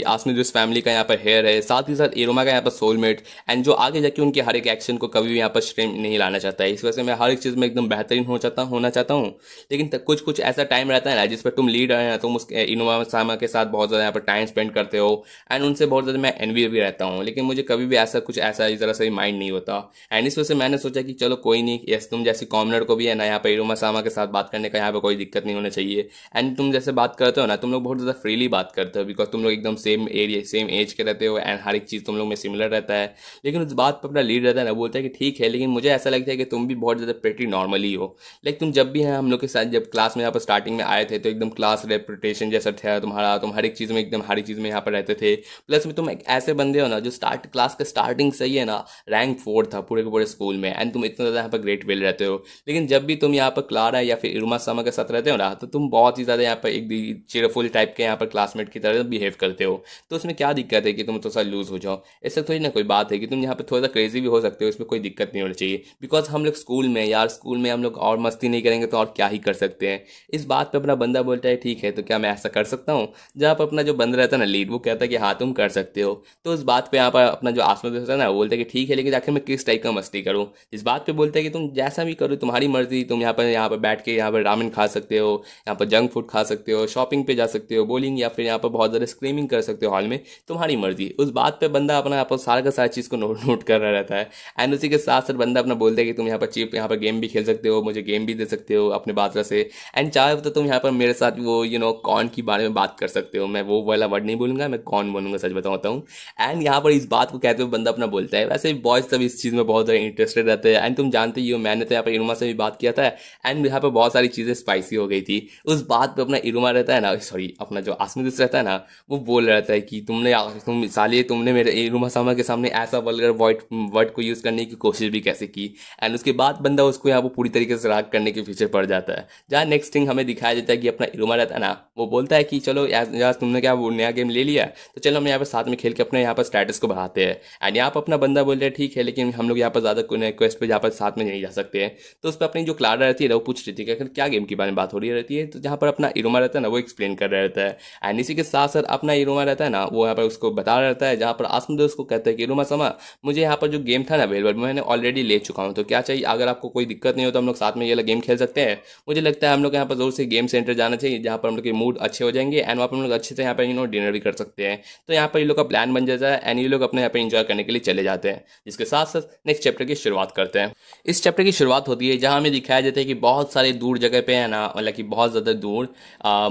आसमिदुस फैमिली का यहाँ पर हेयर है, साथ ही साथ इरोमा का यहाँ पर सोलमेट, एंड जो आगे जाके उनके हर एक एक्शन को कभी भी यहाँ पर स्ट्रीम नहीं लाना चाहता है। इस वजह से मैं हर एक चीज़ में एकदम बेहतरीन होना चाहता हूँ। लेकिन कुछ कुछ ऐसा टाइम रहता है ना जिस पर तुम लीड है ना, तुम उस इनोवा सामा के साथ बहुत ज़्यादा यहाँ पर टाइम स्पेंड करते हो, एंड उनसे बहुत ज़्यादा मैं एनवी भी रहता हूँ, लेकिन मुझे कभी भी ऐसा कुछ ऐसा ज़रा सा भी माइंड नहीं होता। एंड इस वजह से मैंने सोचा कि चलो कोई नहीं, यस तुम जैसे कॉमनर को भी है ना यहाँ पर इरोमा सामा के साथ बात करने का यहाँ पर कोई दिक्कत नहीं होना चाहिए। एंड तुम जैसे बात करते हो ना, तुम लोग बहुत ज़्यादा फ्रीली बात करते हो, बिकॉज तुम लोग एकदम सेम एरिया सेम एज के रहते हो, एंड हर एक चीज़ तुम लोग में सिमिलर रहता है। लेकिन उस बात पर अपना लीड रहता है ना बोलता है कि ठीक है, लेकिन मुझे ऐसा लगता है कि तुम भी बहुत ज़्यादा प्रेटी नॉर्मली हो। लाइक तुम जब भी हैं हम लोग के साथ जब क्लास में यहाँ पर स्टार्टिंग में आए थे तो एकदम क्लास रेपुटेशन जैसा था तुम्हारा, तुम हर एक चीज़ में एकदम हर एक चीज़ में यहाँ पर रहते थे। प्लस में तुम एक ऐसे बंदे हो ना जो क्लास का स्टार्टिंग सही है ना रैंक 4 था पूरे के पूरे स्कूल में, एंड तुम इतना ज़्यादा यहाँ पर ग्रेट वेल रहते हो। लेकिन जब भी तुम यहाँ पर क्लारा या फिर इरुमा सामा के साथ रहते हो ना, तो तुम बहुत ही ज़्यादा यहाँ पर एक चीयरफुल टाइप के यहाँ पर क्लासमेट की तरह बिहेव करते हो। तो उसमें क्या दिक्कत है कि तुम थोड़ा सा लूज हो जाओ, ऐसा थोड़ी ना कोई बात है कि तुम यहाँ पे थोड़ा सा क्रेजी भी हो सकते हो, इसमें कोई दिक्कत नहीं होनी चाहिए। बिकॉज हम लोग स्कूल में यार, स्कूल में हम लोग और मस्ती नहीं करेंगे तो और क्या ही कर सकते हैं। इस बात पे अपना बंदा बोलता है ठीक है, तो क्या मैं ऐसा कर सकता हूँ। जहाँ पर अपना जो बंदा रहता है ना लीड, वो कहता है कि हाँ तुम कर सकते हो। तो उस बात पर यहाँ पर अपना जो आसमान होता है ना वो बोलता है कि ठीक है, लेकिन आखिर मैं किस टाइप का मस्ती करूँ। इस बात पर बोलता है कि तुम जैसा भी करो तुम्हारी मर्जी, तुम यहाँ पर बैठ के यहाँ पर रामेन खा सकते हो, यहाँ पर जंक फूड खा सकते हो, शॉपिंग पे जा सकते हो, बोलिंग या फिर यहाँ यहाँ पर बहुत ज़्यादा स्क्रीमिंग कर सकते हो हॉल में, तुम्हारी मर्जी। उस बात पे बंदा अपना यहाँ पर सारा का सारा चीज़ को नोट कर रहा रहता है। एंड उसी के साथ साथ बंदा अपना बोलता है कि तुम यहाँ पर चीप यहाँ पर गेम भी खेल सकते हो, मुझे गेम भी दे सकते हो अपने बादशाह से, एंड चाहे तो तुम यहाँ पर मेरे साथ वो कौन की बारे में बात कर सकते हो। मैं वो वाला वर्ड नहीं बोलूँगा, मैं कौन बोलूँगा, सच बताता हूँ। एंड यहाँ पर इस बात को कहते हुए बंदा अपना बोलता है। वैसे बॉयज सब इस चीज़ में बहुत ज़्यादा इंटरेस्टेड रहते हैं। एंड तुम जानते ही हो, मैंने तो यहाँ पर इरुमा से भी बात किया था एंड यहाँ पर बहुत सारी चीज़ें स्पाइसी हो गई थी। उस बात पर अपना इरुमा रहता है ना, सॉरी अपना जो आसमिदिस रहता है ना, वो बोल रहा था कि तुम साले तुमने मेरे इरुमा सामा के सामने ऐसा वल्गर वर्ड को यूज़ करने की कोशिश भी कैसे की। एंड उसके बाद बंदा उसको यहाँ पर पूरी तरीके से राग करने के पीछे पड़ जाता है। जहाँ नेक्स्ट थिंग हमें दिखाया जाता है कि अपना इरुमा रहता है ना, वो बोलता है कि चलो यार तुमने क्या वो नया गेम ले लिया, तो चलो हम यहाँ पर साथ में खेल के अपने यहाँ पर स्टेटस को बढ़ाते हैं। एंड यहाँ पर अपना बंदा बोल रहा है ठीक है, लेकिन हम लोग यहाँ पर ज़्यादा क्वेस्ट पे यहाँ पर साथ में नहीं जा सकते हैं। तो उस पर अपनी जो क्लारा रहती है वो पूछ रही थी कि क्या गेम के बारे में बात हो रही रहती है। तो जहाँ पर अपना इरुमा रहता है ना, वो एक्सप्लेन कर रहा रहता है। एंड इसी के साथ साथ अपना इरुमा रहता है ना, वो यहाँ पर उसको बता रहता है। जहाँ पर आसमदो उसको कहता है कि इरुमा समा, मुझे यहाँ पर जो गेम था ना अवेलेबल, मैंने ऑलरेडी ले चुका हूँ, तो क्या चाहिए, अगर आपको कोई दिक्कत नहीं हो तो हम लोग साथ में ये वाला गेम खेल सकते हैं। मुझे लगता है हम लोग यहाँ पर जोर से गेम सेंटर जाना चाहिए, जहाँ पर हम लोग के मूड अच्छे हो जाएंगे एंड वहाँ पर हम लोग अच्छे से यहाँ पर डिनर भी कर सकते हैं। तो यहाँ पर ये लोग का प्लान बन जाता है एंड ये लोग अपने यहाँ पर इंजॉय करने के लिए चले जाते हैं। जिसके साथ साथ नेक्स्ट चैप्टर की शुरुआत करते हैं। इस चैप्टर की शुरुआत होती है जहाँ हमें दिखाया जाता है कि बहुत सारे दूर जगह पे है ना, मतलब कि बहुत ज़्यादा दूर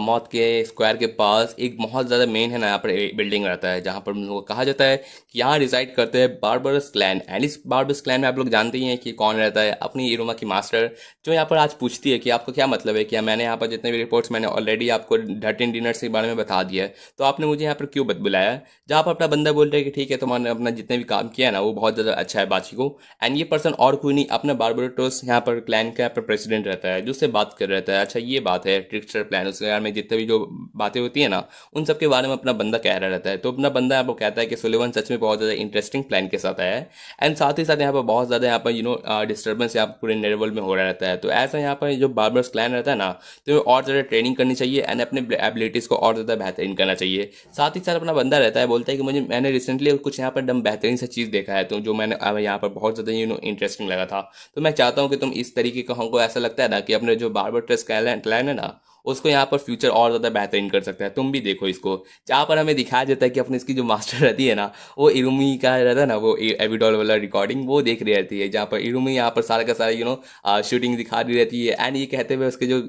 मौत के स्क्वायर के पास एक बहुत ज़्यादा मेन है ना यहाँ पर बिल्डिंग रहता है, जहाँ पर लोगों को कहा जाता है कि यहाँ रिसाइड करते हैं बारबरस क्लैन। एंड इस बारबरस क्लैन में आप लोग जानते ही हैं कि कौन रहता है, अपनी इरुमा की मास्टर, जो यहाँ पर आज पूछती है कि आपको क्या मतलब है, क्या मैंने यहाँ पर जितने भी रिपोर्ट्स मैंने ऑलरेडी आपको 13 डिनर्स के बारे में बता दिया है, तो आपने मुझे यहाँ पर क्यों बुलाया है। जहाँ पर अपना बंदा बोल रहा है कि ठीक है, तुम्हारे अपना जितने भी काम किया है ना वो बहुत ज़्यादा अच्छा है बाची को। एंड ये पर्सन और कोई नहीं, अपना बारबरोटोस यहाँ पर क्लैन का यहाँ पर प्रेसिडेंट रहता है, जो उससे बात कर रहता है। अच्छा ये बात है, ट्रिक्स्टर प्लान, उसके बारे में जितने भी जो बातें होती है ना, उन सब के बारे में अपना बंदा कह रहा रहता है। तो अपना बंदा आपको कहता है कि सुलेवन सच में बहुत ज़्यादा इंटरेस्टिंग प्लान के साथ आया है। एंड साथ ही साथ यहाँ पर बहुत ज़्यादा यहाँ पर डिस्टर्बेंस यहाँ पूरे नेटवर्ल्ड में हो रहा रहता है। तो ऐसा यहाँ पर जो बारबरस क्लैन रहता है ना, तो और ज़्यादा ट्रेनिंग करनी चाहिए एंड अपने एबिलिटीज़ को और ज़्यादा बेहतरीन करना चाहिए। साथ ही साथ अपना बंदा रहता है, बोलता है कि मैंने रिसेंटली कुछ यहाँ पर एकदम बेहतरीन सा चीज़ देखा है, तो जो मैंने यहाँ पर बहुत ज़्यादा इंटरेस्टिंग लगा था। तो मैं चाहता हूँ कि तुम इस तरीके का, हमको ऐसा लगता है ना कि अपने जो बारबरोटोस क्लैन है ना, उसको यहाँ पर फ्यूचर और ज़्यादा बेहतरीन कर सकता है। तुम भी देखो इसको। जहाँ पर हमें दिखाया जाता है कि अपनी इसकी जो मास्टर रहती है ना, वो इरुमी का रहता है ना, वो एविडॉल वाला रिकॉर्डिंग वो देख रही रहती है, जहाँ पर इरुमी यहाँ पर सारा का सारा शूटिंग दिखा रही रहती है। एंड ये कहते हुए उसके जो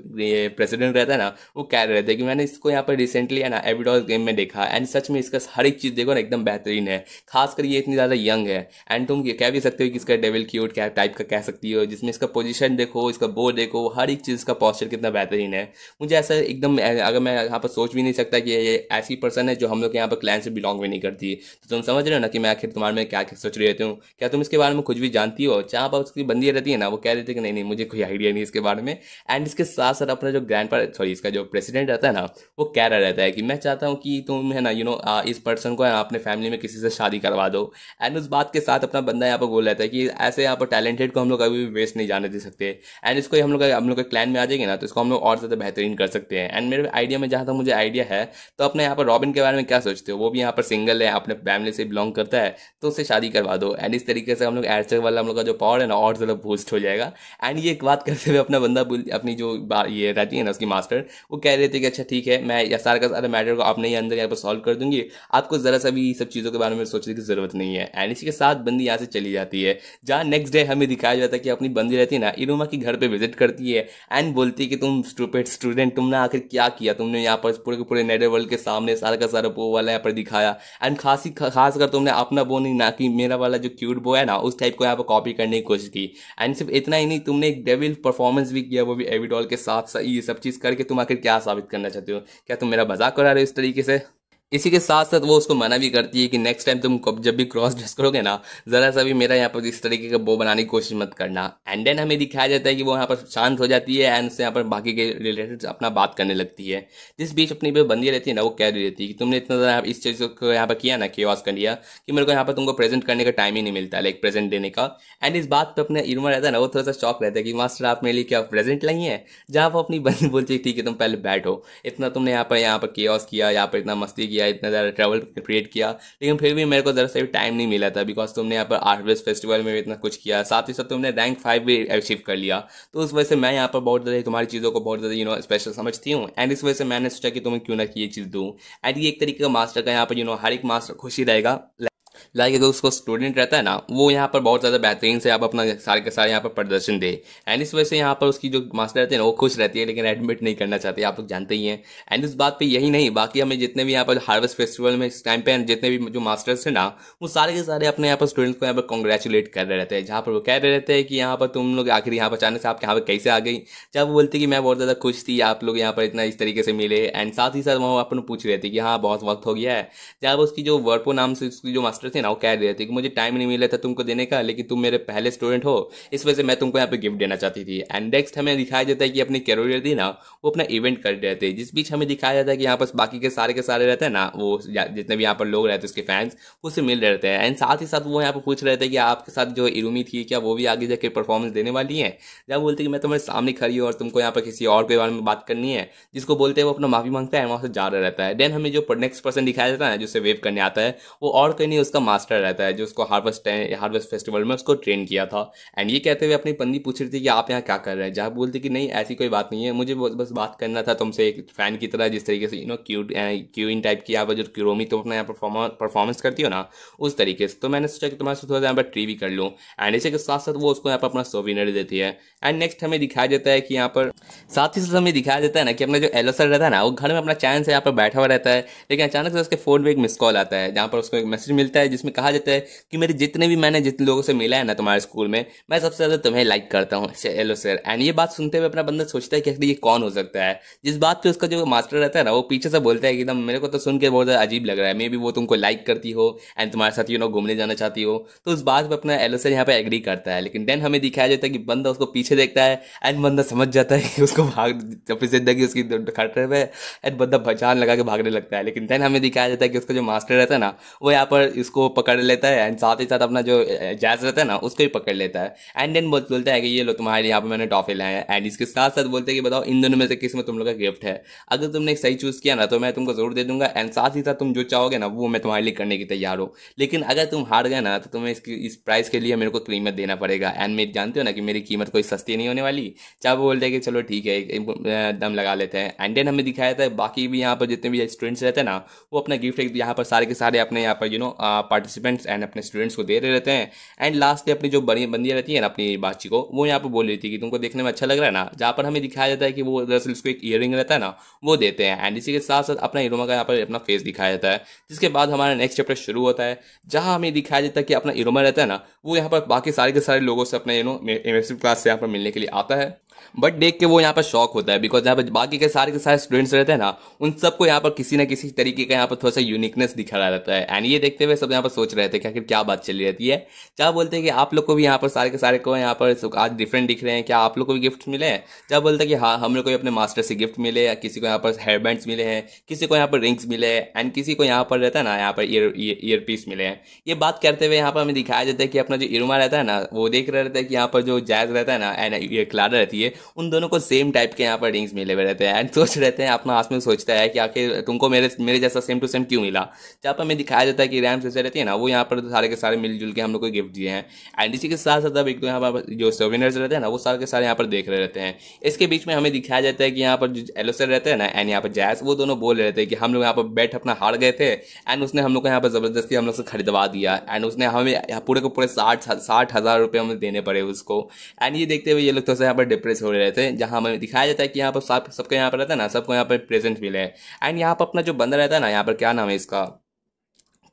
प्रेसिडेंट रहता है ना, वो कह रहे थे कि मैंने इसको यहाँ पर रिसेंटली है ना एविडॉल गेम में देखा एंड सच में इसका हर एक चीज़ देखो ना एकदम बेहतरीन है। खासकर ये इतनी ज़्यादा यंग है एंड तुम कह भी सकते हो कि इसका डेविल क्यूट क्या टाइप का कह सकती हो, जिसमें इसका पोजीशन देखो, इसका बो देखो, हर एक चीज़ का पॉस्चर कितना बेहतरीन है। मुझे ऐसा एकदम, अगर मैं यहाँ पर सोच भी नहीं सकता कि ये ऐसी पर्सन है जो हम लोग यहाँ पर क्लैन से बिलोंग भी नहीं करती। तो तुम समझ रहे हो ना कि मैं आखिर तुम्हारे में क्या क्या सोच रही रहती हूँ। क्या तुम इसके बारे में कुछ भी जानती हो। जहाँ पर उसकी बंदी रहती है ना, वो कह रही थी कि नहीं मुझे कोई आइडिया नहीं इसके बारे में। एंड इसके साथ साथ अपना जो इसका जो प्रेसिडेंट रहता है ना, वो कह रहा रहता है कि मैं चाहता हूँ कि तुम है ना इस पर्सन को अपने फैमिली में किसी से शादी करवा दो। एंड उस बात के साथ अपना बंदा यहाँ पर बोल रहता है कि ऐसे यहाँ पर टैलेंटेड को हम लोग कभी भी वेस्ट नहीं जाने दे सकते। एंड इसको हम लोग के क्लैन में आ जाएंगे ना, तो इसको हम लोग और ज़्यादा बेहतरीन कर सकते हैं। एंड मेरे आइडिया में, जहाँ तक मुझे आइडिया है, तो अपने यहाँ पर रॉबिन के बारे में क्या सोचते हो। वो भी यहाँ पर सिंगल है, अपने फैमिली से बिलोंग करता है, तो उससे शादी करवा दो। एंड इस तरीके से हम लोग एडचर वाला हम लोग का जो पावर है ना और ज़्यादा बूस्ट हो जाएगा। एंड ये एक बात करते हुए अपना बंदा अपनी जो ये रहती है ना उसकी मास्टर, वो कह रहे थे कि अच्छा ठीक है, मैं ये सारा का सारा मैटर को अपने ही अंदर यहाँ पर सॉल्व कर दूंगी, आपको ज़रा सा भी सब चीज़ों के बारे में सोचने की ज़रूरत नहीं है। एंड इसी के साथ बंदी यहाँ से चली जाती है। जहाँ नेक्स्ट डे हमें दिखाया जाता है कि अपनी बंदी रहती है ना, इरुमा की घर पे विजिट करती है एंड बोलती है कि तुम स्टूपिड स्टूडेंट, तुमने आखिर क्या किया, तुमने यहाँ पर पूरे के पूरे नेदरवर्ल्ड के सामने सारा का सारा बो वाला यहाँ पर दिखाया। एंड खासकर तुमने अपना बो नहीं, ना कि मेरा वाला जो क्यूट बो है ना, उस टाइप को यहाँ पर कॉपी करने की कोशिश की। एंड सिर्फ इतना ही नहीं, तुमने एक डेविल परफॉर्मेंस भी किया, वो भी एविडॉल के साथ। ये सब चीज़ करके तुम आखिर क्या साबित करना चाहते हो। क्या तुम मेरा मजाक करा रहे हो इस तरीके से। इसी के साथ साथ वो उसको मना भी करती है कि नेक्स्ट टाइम तुम जब भी क्रॉस ड्रेस करोगे ना, ज़रा सा भी मेरा यहाँ पर इस तरीके का बो बनाने की कोशिश मत करना। एंड देन हमें दिखाया जाता है कि वो यहाँ पर शांत हो जाती है एंड उससे यहाँ पर बाकी के रिलेटेड अपना बात करने लगती है। जिस बीच अपनी पे बंदी रहती है ना, वो कह रही रहती है कि तुमने इतना ज़्यादा इस चीज़ को यहाँ पर किया ना, केओस कर लिया, कि मेरे को यहाँ पर तुमको प्रेजेंट करने का टाइम ही नहीं मिलता, लाइक प्रेजेंट देने का। एंड इस बात पर अपना इरुमा रहता है ना, वो थोड़ा सा शॉक रहता है कि मास्टर आप मेरे लिए क्या प्रेजेंट लाई है। जहाँ पर अपनी बंदी बोलती है ठीक है तुम पहले बैठो, इतना तुमने यहाँ पर केओस किया, यहाँ पर इतना मस्ती किया, इतना ज़्यादा ट्रैवल क्रिएट किया, लेकिन फिर भी मेरे को ज़रा सा भी टाइम नहीं मिला था, बिकॉज तुमने यहाँ पर हार्वेस्ट फेस्टिवल में भी इतना कुछ किया, साथ ही साथ तुमने रैंक 5 भी अचीव कर लिया। तो उस वजह से मैं यहाँ पर बहुत ज़्यादा तुम्हारी चीज़ों को बहुत ज़्यादा स्पेशल समझती हूँ, एंड इस वजह से मैंने सोचा कि तुम्हें क्यों ना ये चीज़ दूँ। एंड ये एक तरीके का मास्टर का यहाँ पर हर एक मास्टर खुशी रहेगा, लाइक अगर उसको स्टूडेंट रहता है ना, वो यहाँ पर बहुत ज़्यादा बेहतरीन से आप अपना सारे के सारे यहाँ पर प्रदर्शन दे। एंड इस वजह से यहाँ पर उसकी जो मास्टर रहते हैं ना, वो खुश रहती है, लेकिन एडमिट नहीं करना चाहती, आप लोग जानते ही हैं। एंड इस बात पे यही नहीं, बाकी हमें जितने भी यहाँ पर हार्वेस्ट फेस्टिवल में इस टाइम पे जितने भी जो मास्टर्स हैं ना, वो सारे के सारे अपने यहाँ पर स्टूडेंट्स को यहाँ पर कॉन्ग्रेचुलेट कर रहे रहते हैं, जहाँ पर वो कह रहे रहते हैं कि यहाँ पर तुम लोग आखिर यहाँ पर अचानक से आप यहाँ पर कैसे आ गई। जब वो बोलती कि मैं बहुत ज़्यादा खुश थी, आप लोग यहाँ पर इतना इस तरीके से मिले, एंड साथ ही साथ वो अपन पूछ रहे थे कि हाँ बहुत वक्त हो गया है। जब उसकी जो वर्पो नाम से उसकी जो मास्टर थे ना, वो कह रहे थे कि मुझे टाइम नहीं मिला था तुमको देने का, लेकिन तुम मेरे पहले स्टूडेंट हो, इस वजह से मैं तुमको यहाँ पे गिफ्ट देना चाहती थी। एंड नेक्स्ट हमें दिखाया जाता है कि अपनी कैरोरियर थी ना, वो अपना इवेंट कर रहे थे, जिस बीच हमें दिखाया जाता है कि यहाँ पर बाकी के सारे रहते हैं ना, वो जितने भी यहाँ पर लोग रहते हैं उसके फैंस, उससे मिल रहे थे। एंड साथ ही साथ वो यहाँ पर पूछ रहे थे कि आपके साथ जो इरुमी थी, क्या वो भी आगे जाके परफॉर्मेंस देने वाली है। जब बोलते कि मैं तुम्हारे सामने खड़ी हूँ और तुमको यहाँ पर किसी और के बारे में बात करनी है, जिसको बोलते हैं वो अपना माफी मांगता है, वहाँ से जा रहा रहता है। देन हमें जो नेक्स्ट पर्सन दिखाया जाता है ना, जो उसे वेव करने आता है, वो और कहीं नहीं उसका मास्टर रहता है, जो उसको हार्वेस्ट फेस्टिवल में उसको ट्रेन किया था। एंड ये कहते हुए अपनी बंदी पूछ रही थी कि आप यहाँ क्या कर रहे हैं। जहाँ बोलती कि नहीं ऐसी कोई बात नहीं है, मुझे बस बात करना था तुमसे एक फैन की तरह, जिस तरीके से क्यूइन टाइप की आप जो क्यूरोमी तुम अपना यहाँ परफॉर्मेंस करती हो ना, उस तरीके से। तो मैंने सोचा कि तुम्हारे साथ थोड़ा यहाँ पर ट्री भी कर लूँ। एंड इसी के साथ साथ वो उसको यहाँ पर अपना सोविनर देती है। एंड नेक्स्ट हमें दिखाया जाता है कि यहाँ पर साथ ही साथ हमें दिखाया जाता है ना कि अपना जो एलो सर रहता है ना, वो घर में अपना चैन से यहाँ पर बैठा हुआ रहता है, लेकिन अचानक से उसके फोन में एक मिस कॉल आता है, जहाँ पर उसको एक मैसेज मिलता है जिसमें कहा जाता है कि मेरे जितने लोगों से मिला है ना तुम्हारे स्कूल में, मैं सबसे ज्यादा तुम्हें लाइक करता हूँ, हेलो सर। एंड ये बात सुनते हुए अपना बंदा सोचता है कि ये कौन हो सकता है। जिस बात पे उसका जो मास्टर रहता है ना, वो पीछे से बोलता है कि एकदम मेरे को तो सुन के बहुत ज्यादा अजीब लग रहा है, मे बी वो तुमको लाइक करती हो एंड तुम्हारे साथ घूमने जाना चाहती हो। तो उस बात पे अपना एलो सर यहाँ पे एग्री करता है, लेकिन देन हमें दिखाया जाता है कि बंदा उसको पीछे देखता है, एंड बंदा समझ जाता है कि उसको भाग जिंदगी उसकी खतरे में, एंड बंदा बचान लगा के भागने लगता है। लेकिन देन हमें दिखाया जाता है कि उसका जो मास्टर रहता है ना, वो यहाँ पर इसको पकड़ लेता है, एंड साथ ही साथ अपना जो जैज रहता है ना, उसको भी पकड़ लेता है। एंड देन बोलता है कि ये लो तुम्हारे यहाँ पे मैंने टॉफी लाए हैं। एंड इसके साथ साथ बोलते हैं कि बताओ इन दोनों में से किस में तुम लोग का गिफ्ट है, अगर तुमने सही चूज किया ना तो मैं तुमको जरूर दे दूंगा, एंड साथ ही साथ तुम जो चाहोगे ना वो मैं तुम्हारे लिए करने की तैयार हूँ, लेकिन अगर तुम हार गए ना तो तुम्हें इस प्राइस के लिए मेरे को कीमत देना पड़ेगा। एंड मैं जानते हो ना कि मेरी कीमत कोई सस्ती नहीं होने वाली। चाहे वो बोलते हैं कि चलो ठीक है, दम लगा लेते हैं। एंड देन हमें दिखाया था बाकी भी यहाँ पर जितने भी स्टूडेंट्स रहते हैं ना, वो अपना गिफ्ट यहाँ पर सारे के सारे अपने यहाँ पर पार्टिसिपेंट्स एंड अपने स्टूडेंट्स को दे रहे रहते हैं। एंड लास्ट अपनी जो बड़ी बंदियाँ रहती है ना अपनी बातचीत को, वो यहाँ पर बोल रही थी कि तुमको देखने में अच्छा लग रहा है ना, जहाँ पर हमें दिखाया जाता है कि वो दरअसल उसको एक ईयरिंग रहता है ना, वो देते हैं। एंड इसी के साथ साथ अपना इरोमा का यहाँ पर अपना फेस दिखाया जाता है, जिसके बाद हमारा नेक्स्ट चैप्टर शुरू होता है, जहाँ हमें दिखाया जाता है कि अपना इरोमा रहता है ना, वो यहाँ पर बाकी सारे के सारे लोगों से अपने इमर्सिव क्लास से यहाँ पर मिलने के लिए आता है। बट देख के वो यहाँ पर शॉक होता है, बिकॉज यहाँ पर बाकी के सारे स्टूडेंट्स रहते हैं ना, उन सबको यहाँ पर किसी ना किसी तरीके का यहाँ पर थोड़ा सा यूनिकनेस दिखा रहा रहता है। एंड ये देखते हुए सब यहाँ पर सोच रहे थे कि आखिर क्या बात चली रहती है। क्या बोलते हैं कि आप लोग को भी यहाँ पर सारे के सारे को यहाँ पर आज डिफरेंट दिख रहे हैं, क्या आप लोग को भी गिफ्ट मिले हैं। क्या बोलते हैं कि हाँ हम लोग को भी अपने मास्टर से गिफ्ट मिले, या किसी को यहाँ पर हेयर बैंड्स मिले हैं, किसी को यहाँ पर रिंग्स मिले हैं, एंड किसी को यहाँ पर रहता है ना यहाँ पर ईयर पीस मिले हैं। ये बात करते हुए यहाँ पर हमें दिखाया जाता है कि अपना जो इरुमा रहता है ना, वो देख रहे रहता है कि यहाँ पर जो जैज रहता है ना एंड ये क्लारा रहती है, उन दोनों को सेम टाइप के यहाँ पर रिंग्स मिले हुए रहते हैं। एंड सोच रहते हैं अपना आस में सोचता है कि आखिर तुमको मेरे जैसा सेम टू सेम क्यों मिला। जहाँ पर हमें दिखाया जाता है कि रैम जैसे रहती है ना, वो यहाँ पर सारे के सारे मिलजुल के हम लोग को गिफ्ट दिए हैं। एंड इसी के साथ साथ अब एक यहाँ पर जो सोविनर्स रहते हैं ना, वो सारे के सारे यहाँ पर देख रहे रहते हैं। इसके बीच में हमें दिखाया जाता है कि यहाँ पर जो एलोसर रहते हैं ना एंड यहाँ पर जैस, वो दोनों बोल रहे थे कि हम लोग यहाँ पर बैठ अपना हार गए थे, एंड उसने हम लोग को यहाँ पर जबरदस्ती हम लोग से खरीदवा दिया, एंड उसने हमें पूरे को पूरे 60,000 रुपये हमें देने पड़े उसको। एंड ये देखते हुए ये लोग तो यहाँ पर डिप्रेस हो रहे थे, जहाँ हमें दिखाया जाता है कि यहाँ पर सबको यहाँ पर रहता है ना, सबको यहाँ पर प्रेजेंट मिले। एंड यहाँ पर अपना जो बंदा रहता है ना, यहाँ पर क्या नाम है इसका,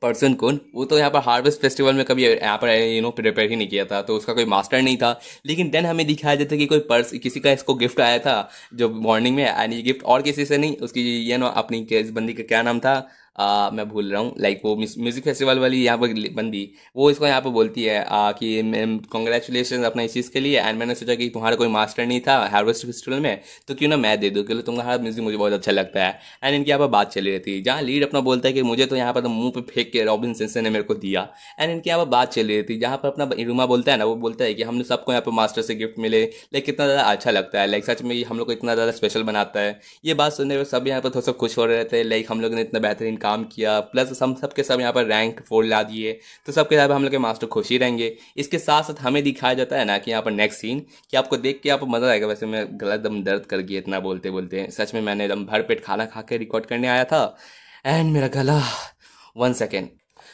पर्सन कौन, वो तो यहाँ पर हार्वेस्ट फेस्टिवल में कभी यहाँ पर प्रिपेयर ही नहीं किया था, तो उसका कोई मास्टर नहीं था। लेकिन देन हमें दिखाया जाता है कि कोई किसी का इसको गिफ्ट आया था जो मॉर्निंग में, एंड ये गिफ्ट और किसी से नहीं, उसकी अपनी इस बंदी का क्या नाम था, मैं भूल रहा हूँ, लाइक वो म्यूजिक फेस्टिवल वाली यहाँ पर बंदी, वो इसको यहाँ पर बोलती है कि मैम कॉन्ग्रेचुलेशन अपना इस चीज़ के लिए, एंड मैंने सोचा कि तुम्हारा कोई मास्टर नहीं था हार्वेस्ट फेस्टिवल में, तो क्यों ना मैं दे दूँ, क्योंकि तुम्हारा म्यूजिक मुझे बहुत अच्छा लगता है। एंड इनकी यहाँ पर बात चली रही थी, जहाँ लीड अपना बोलता है कि मुझे तो यहाँ पर मुंह पे फेंक के रॉबिन सिंसन ने मेरे को दिया। एंड इनकी यहाँ पर बात चली रही थी, जहाँ पर अपना इरुमा बोलता है ना, वो बोलता है कि हमने सबको यहाँ पर मास्टर से गिफ्ट मिले, लाइक कितना ज़्यादा अच्छा लगता है, लाइक सच में हम लोग को इतना ज़्यादा स्पेशल बनाता है। ये बात सुनने में सब यहाँ पर थोड़ा सा खुश हो रहे थे, लाइक हम लोग ने इतना बेहतरीन काम किया, प्लस हम सबके सब यहाँ पर रैंक 4 ला दिए, तो सबके साथ हम लोग के मास्टर खुश ही रहेंगे। इसके साथ साथ हमें दिखाया जाता है ना कि यहाँ पर नेक्स्ट सीन कि आपको देख के आपको मज़ा आएगा। वैसे मैं गला दम दर्द कर गया इतना बोलते बोलते, सच में मैंने एकदम भर पेट खाना खा के रिकॉर्ड करने आया था एंड मेरा गला 1 सेकेंड।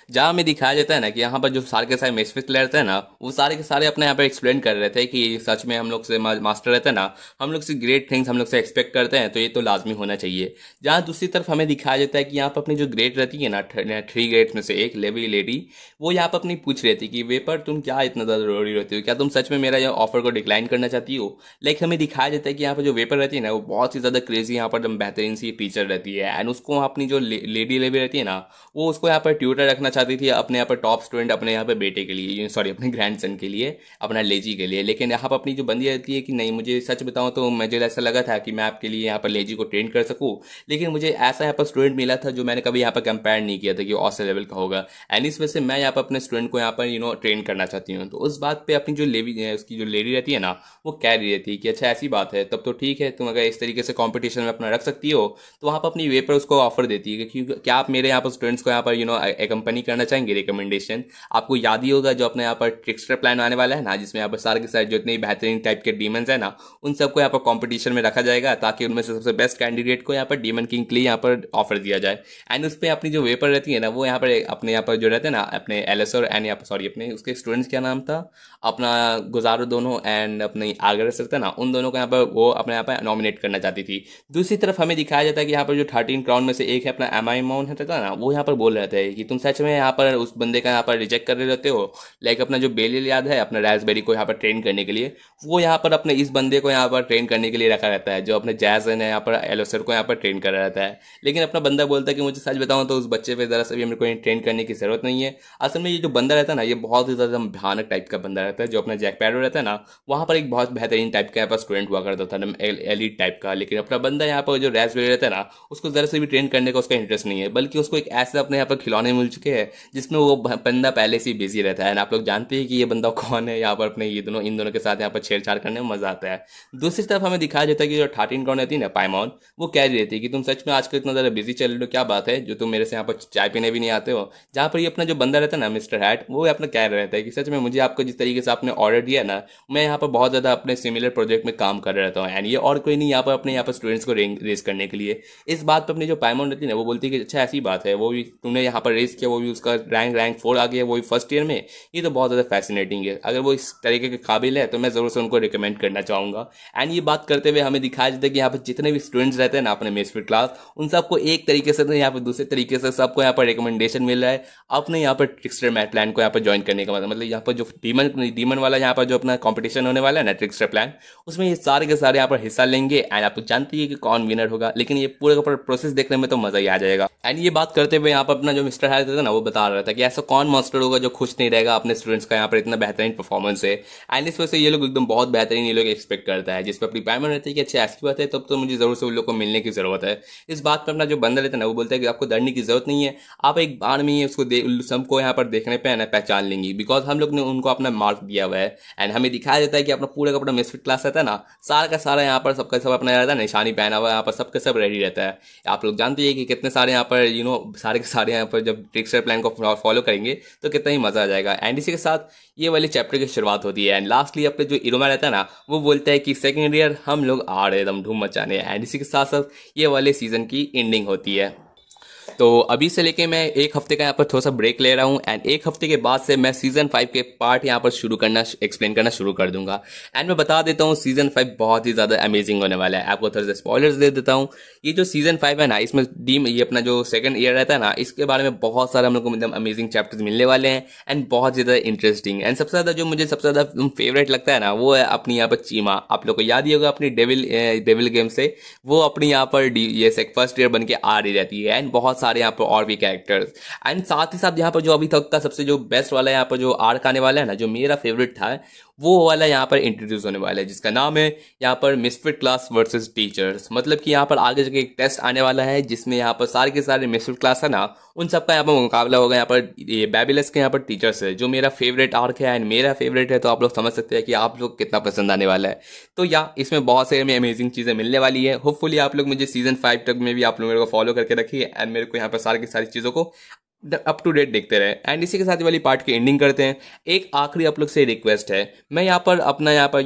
जहाँ में दिखाया जाता है ना कि यहाँ पर जो सारे के सारे मेसफिट रहते हैं ना, वो सारे के सारे अपने यहाँ पर एक्सप्लेन कर रहे थे कि सच में हम लोग से मास्टर रहते हैं ना, हम लोग से ग्रेट थिंग्स हम लोग से एक्सपेक्ट करते हैं, तो ये तो लाजमी होना चाहिए। जहाँ दूसरी तरफ हमें दिखाया जाता है कि यहाँ पर अपनी जो ग्रेड रहती है ना, 3 ग्रेड्स में से एक लेडी, वो यहाँ पर अपनी पूछ रही थी कि वेपर तुम क्या इतना ज़्यादा रोड़ी रहती हो, क्या तुम सच में मेरा यह ऑफर को डिक्लाइन करना चाहती हो। लाइक हमें दिखाया जाता है कि यहाँ पर जो वेपर रहती है ना, वो बहुत ही ज़्यादा क्रेजी यहाँ पर बेहतरीन सी टीचर रहती है, एंड उसको अपनी जो लेडी रहती है ना, वो उसको यहाँ पर ट्यूटर रखना चाहती थी अपने यहाँ पर टॉप स्टूडेंट अपने यहाँ पे बेटे के लिए, सॉरी अपने ग्रैंडसन के लिए, अपना लेजी के लिए। लेकिन यहाँ पर अपनी जो बंदी रहती है कि नहीं, मुझे सच बताऊँ तो मुझे ऐसा लगा था कि मैं आपके लिए यहाँ पर लेजी को ट्रेन कर सकूँ, लेकिन मुझे ऐसा यहाँ पर स्टूडेंट मिला था जो मैंने कभी यहाँ पर कंपेयर नहीं किया था कि ऑस्टर लेवल का होगा, एंड इस वजह से मैं यहाँ पर अपने स्टूडेंट को यहाँ पर ट्रेन करना चाहती हूँ। तो उस बात पर अपनी जो उसकी जो लेडी रहती है ना, वो कह रही रहती है कि अच्छा ऐसी बात है, तब तो ठीक है, तुम अगर इस तरीके से कॉम्पिटिशन में अपना रख सकती हो, तो वहाँ पर अपनी वे पर उसको ऑफर देती है कि क्या आप मेरे यहाँ पर स्टूडेंट्स को यहाँ पर कंपनी करना चाहेंगे, रिकमेंडेशन। आपको याद ही होगा जो अपने यहाँ पर ट्रिक्स्टर प्लान आने वाला है ना, जिसमें यहाँ पर सारे के सारे जितने बेहतरीन टाइप के डीमंस है ना, उन सबको यहाँ पर कंपटीशन में रखा जाएगा, ताकि उनमें से सबसे बेस्ट कैंडिडेट को यहाँ पर डीमन किंग के लिए यहाँ पर ऑफर दिया जाए। एंड उस पर अपनी जो वेपर रहती है ना, वो यहाँ पर अपने यहाँ पर जो रहते हैं ना, अपने एलएसओ एंड यहाँ पर सॉरी अपने उसके स्टूडेंट्स क्या नाम था, अपना गुजारो दोनों एंड अपने आगरस रहता है ना, उन दोनों को यहाँ पर वो अपने यहाँ पर नॉमिनेट करना चाहती थी। दूसरी तरफ हमें दिखाया जाता है कि यहाँ पर जो 13 क्राउन में से एक है अपना एमआई माउंट रहता है ना, वो यहाँ पर बोल रहे थे कि तुम सच में यहाँ पर उस बंदे का यहाँ पर रिजेक्ट कर रहे रहते हो। लाइक अपना जो बेलियल याद है अपना रास्पबेरी को यहाँ पर ट्रेन करने के लिए, वो यहाँ पर अपने इस बंदे को यहाँ पर ट्रेन करने के लिए रखा रहता है, जो अपने जैसन है यहाँ पर एलोसर को यहाँ पर ट्रेन कर रहा रहता है। लेकिन अपना बंदा बोलता है कि मुझे सच बताऊँ तो उस बच्चे पे जरा सा भी मेरे को ट्रेन करने की जरूरत नहीं है। असल में ये जो बंदा रहता है ना, ये बहुत ही ज़्यादा भयानक टाइप का बंदा रहता है। जो अपना जैक पैरो रहता है ना, वहाँ पर एक बहुत बेहतरीन टाइप का यहाँ पर स्टूडेंट हुआ करता था, एलिट टाइप का। लेकिन अपना बंदा यहाँ पर जो रास्पबेरी रहता है ना, उसको जरा से भी ट्रेन करने का उसका इंटरेस्ट नहीं है, बल्कि उसको एक ऐसा अपने यहाँ पर खिलौने मिल चुके हैं जिसमें वो बंदा पहले से ही बिजी रहता है। आप लोग जानते हैं कि ये बंदा कौन है। यहाँ पर अपने इन दोनों के साथ यहाँ पर छेड़छाड़ करने में मजा आता है। दूसरी तरफ हमें दिखाया जाता है कि जो 13 क्राउन रहती है ना पाइमॉन, वो कह रही रहती है कि तुम सच में आजकल इतना ज़्यादा बिजी चल रहे हो, क्या बात है जो तुम मेरे से यहाँ पर चाय पीने भी नहीं आते हो। जहाँ पर ये अपना जो बंदा रहता है ना मिस्टर हैट, वो अपना कह रहा रहता है कि सच में मुझे आपको जिस तरीके से आपने ऑर्डर दिया ना, मैं यहाँ पर बहुत ज़्यादा अपने सिमिलर प्रोजेक्ट में काम कर रहता हूँ, एंड ये और कोई नहीं यहाँ पर अपने यहाँ पर स्टूडेंट्स को रेस करने के लिए। इस बात पर अपनी जो पाइमॉन रहती है ना, वो बोलती है कि अच्छा ऐसी बात है, वो भी तुमने यहाँ पर रेस किया, वो भी उसका रैंक 4 आ गया, वो भी फर्स्ट ईयर में। ये तो बहुत ज़्यादा फैसिनेटिंग है। अगर वो इस तरीके के काबिल है तो मैं ज़रूर से उनको रिकमेंड करना चाहूँगा। एंड ये बात करते हुए हमें दिखाया जाता है कि यहाँ पर जितने भी स्टूडेंट्स रहते हैं ना अपने मिसफिट क्लास, उन सबको एक तरीके से यहाँ पर दूसरे तरीके से सबको यहाँ पर रिकमेंडेशन मिल रहा है अपने यहाँ पर ट्रिक्स्टर मैथ प्लान को यहाँ पर ज्वाइन करने का। मतलब यहाँ पर जो डीमन वाला यहाँ पर जो अपना कॉम्पिटिशन होने वाला है ना ट्रिक्स्टर प्लान, उसमें ये सारे के सारे यहाँ पर हिस्सा लेंगे। एंड आप जानते हैं कि कौन विनर होगा, लेकिन ये पूरे का पूरा प्रोसेस देखने में तो मजा ही आ जाएगा। एंड ये बात करते हुए यहाँ पर अपना जो मिस्टर हैरिस था ना, वो बता रहा था कि ऐसा कौन मास्टर होगा जो खुश नहीं रहेगा अपने स्टूडेंट्स का यहाँ पर इतना बेहतरीन परफॉर्मेंस है। एंड इस वजह से ये लोग एकदम बहुत बेहतरीन ये लोग एक्सपेक्ट करता है, जिस पर अपनी पैमेंट रहती है कि अच्छा ऐसी बात है तब तो मुझे जरूर से उन लोग को मिलने की जरूरत है। इस बात पर अपना जो बंदा रहता है ना, वो बोलता है कि आपको डरने की जरूरत नहीं है, आप एक बार में ही उसको सबको यहाँ पर देखने पे ना पहचान लेंगी, बिकॉज हम लोग ने उनको अपना मार्क दिया हुआ है। एंड हमें दिखाया जाता है कि अपना पूरा का पूरा मिसफिट क्लास रहता है ना, सारा का सारा यहाँ पर सबका सब अपना रहता है निशानी पहना हुआ है, यहाँ पर सबका सब रेडी रहता है। आप लोग जानते हैं कि कितने सारे यहाँ पर सारे के सारे यहाँ पर जब ट्रिक्स्टर प्लान को फॉलो करेंगे तो कितना ही मजा आ जाएगा। एंड इसी के साथ ये वाले चैप्टर की शुरुआत होती है। एंड लास्टली अपने जो इरोमा रहता है ना, वो बोलता है कि सेकेंड ईयर हम लोग आ रहे एकदम धूम मचाने। एंड इसी के साथ साथ ये वाले सीजन की एंडिंग होती है। तो अभी से लेके मैं एक हफ्ते का यहाँ पर थोड़ा सा ब्रेक ले रहा हूँ, एंड एक हफ्ते के बाद से मैं सीजन 5 के पार्ट यहाँ पर एक्सप्लेन करना शुरू कर दूंगा। एंड मैं बता देता हूँ सीजन 5 बहुत ही ज़्यादा अमेजिंग होने वाला है। आपको थोड़ा सा स्पॉयलर्स दे देता हूँ। ये जो सीजन 5 है ना, इसमें ये अपना जो सेकंड ईयर रहता है ना, इसके बारे में बहुत सारे हम लोग को मतलब अमेजिंग चैप्टर्स मिलने वाले हैं, एंड बहुत ज़्यादा इंटरेस्टिंग। एंड सबसे ज़्यादा जो मुझे सबसे ज़्यादा फेवरेट लगता है ना, वो है अपनी यहाँ पर चीमा। आप लोग को याद ही होगा अपनी डेविल गेम से वो अपनी यहाँ पर ये फर्स्ट ईयर बन के आ रही रहती है। एंड बहुत सारे यहाँ पर और भी कैरेक्टर्स। एंड साथ ही साथ यहाँ पर जो अभी तक का सबसे जो बेस्ट वाला यहाँ पर जो आर्क आने वाला है ना, जो मेरा फेवरेट था, वो वाला यहाँ पर इंट्रोड्यूस होने वाला है, जिसका नाम है यहाँ पर मिसफिट क्लास वर्सेस टीचर्स। मतलब कि यहाँ पर आगे जाके एक टेस्ट आने वाला है जिसमें यहाँ पर सारे के सारे मिसफिट क्लास है ना, उन सबका यहाँ पर मुकाबला होगा। यहाँ पर ये बेबीलेस के यहाँ पर टीचर्स है, जो मेरा फेवरेट आर्क है एंड मेरा फेवरेट है, तो आप लोग समझ सकते हैं कि आप लोग कितना पसंद आने वाला है। तो या इसमें बहुत सारी हमें अमेजिंग चीज़ें मिलने वाली है। होपफुली आप लोग मुझे सीजन 5 तक में भी आप लोग मेरे को फॉलो करके रखिए एंड मेरे को यहाँ पर सारी की सारी चीज़ों को अप टू डेट देखते रहे। एंड इसी के साथ ये वाली पार्ट की एंडिंग करते हैं। एक आखिरी आप लोग से रिक्वेस्ट है, मैं यहाँ पर अपना यहाँ पर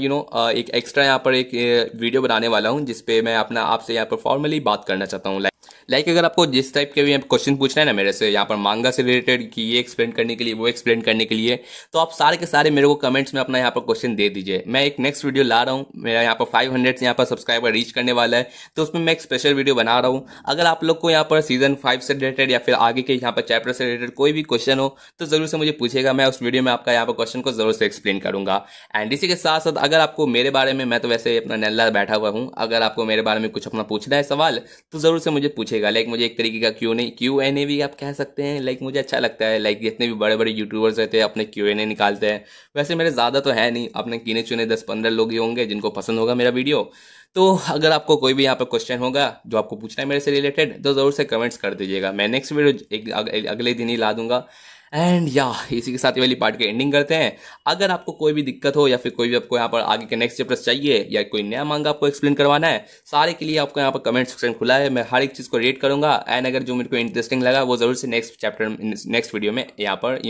एक एक्स्ट्रा यहाँ पर एक वीडियो बनाने वाला हूँ जिसपे मैं अपना आपसे यहाँ पर फॉर्मली बात करना चाहता हूँ। लाइक अगर आपको जिस टाइप के भी क्वेश्चन पूछना है ना मेरे से यहाँ पर मांगा से रिलेटेड, कि ये एक्सप्लेन करने के लिए वो एक्सप्लेन करने के लिए, तो आप सारे के सारे मेरे को कमेंट्स में अपना यहाँ पर क्वेश्चन दे दीजिए। मैं एक नेक्स्ट वीडियो ला रहा हूँ, मेरा यहाँ पर 500 यहाँ पर सब्सक्राइबर रीच करने वाला है, तो उसमें मैं एक स्पेशल वीडियो बना रहा हूँ। अगर आप लोग को यहाँ पर सीजन 5 से रिलेटेड या फिर आगे के यहाँ पर चैप्टर से रिलेटेड कोई भी क्वेश्चन हो तो जरूर से मुझे पूछेगा, मैं उस वीडियो में आपका यहाँ पर क्वेश्चन को जरूर से एक्सप्लेन करूंगा। एंड इसी के साथ साथ अगर आपको मेरे बारे में, मैं तो वैसे अपना नल्ला बैठा हुआ हूँ, अगर आपको मेरे बारे में कुछ अपना पूछना है सवाल तो जरूर से मुझे पूछेगा। लाइक मुझे एक तरीके का क्यू एन ए भी आप कह सकते हैं। लाइक मुझे अच्छा लगता है, लाइक जितने भी बड़े बड़े यूट्यूबर्स रहते हैं अपने क्यू एन ए निकालते हैं। वैसे मेरे ज़्यादा तो है नहीं, अपने गिने चुने 10-15 लोग ही होंगे जिनको पसंद होगा मेरा वीडियो। तो अगर आपको कोई भी यहाँ पर क्वेश्चन होगा जो आपको पूछना है मेरे से रिलेटेड, तो ज़रूर से कमेंट्स कर दीजिएगा। मैं नेक्स्ट वीडियो अगले दिन ही ला दूंगा। एंड या इसी के साथ ये वाली पार्ट की एंडिंग करते हैं। अगर आपको कोई भी दिक्कत हो या फिर कोई भी आपको यहाँ पर आगे के नेक्स्ट चैप्टर्स चाहिए या कोई नया मांगा आपको एक्सप्लेन करवाना है, सारे के लिए आपको यहाँ पर कमेंट सेक्शन खुला है। मैं हर एक चीज़ को रेट करूंगा एंड अगर जो मेरे को इंटरेस्टिंग लगा वो जरूर से नेक्स्ट चैप्टर नेक्स्ट वीडियो में यहाँ पर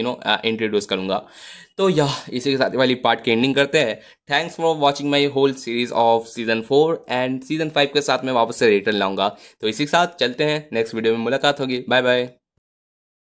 इंट्रोड्यूस करूंगा। तो या इसी के साथ ये वाली पार्ट की एंडिंग करते हैं। Thanks for watching my whole series of season 4 and season 5 के साथ मैं वापस से रिटर्न लाऊंगा। तो इसी के साथ चलते हैं, नेक्स्ट वीडियो में मुलाकात होगी। Bye bye.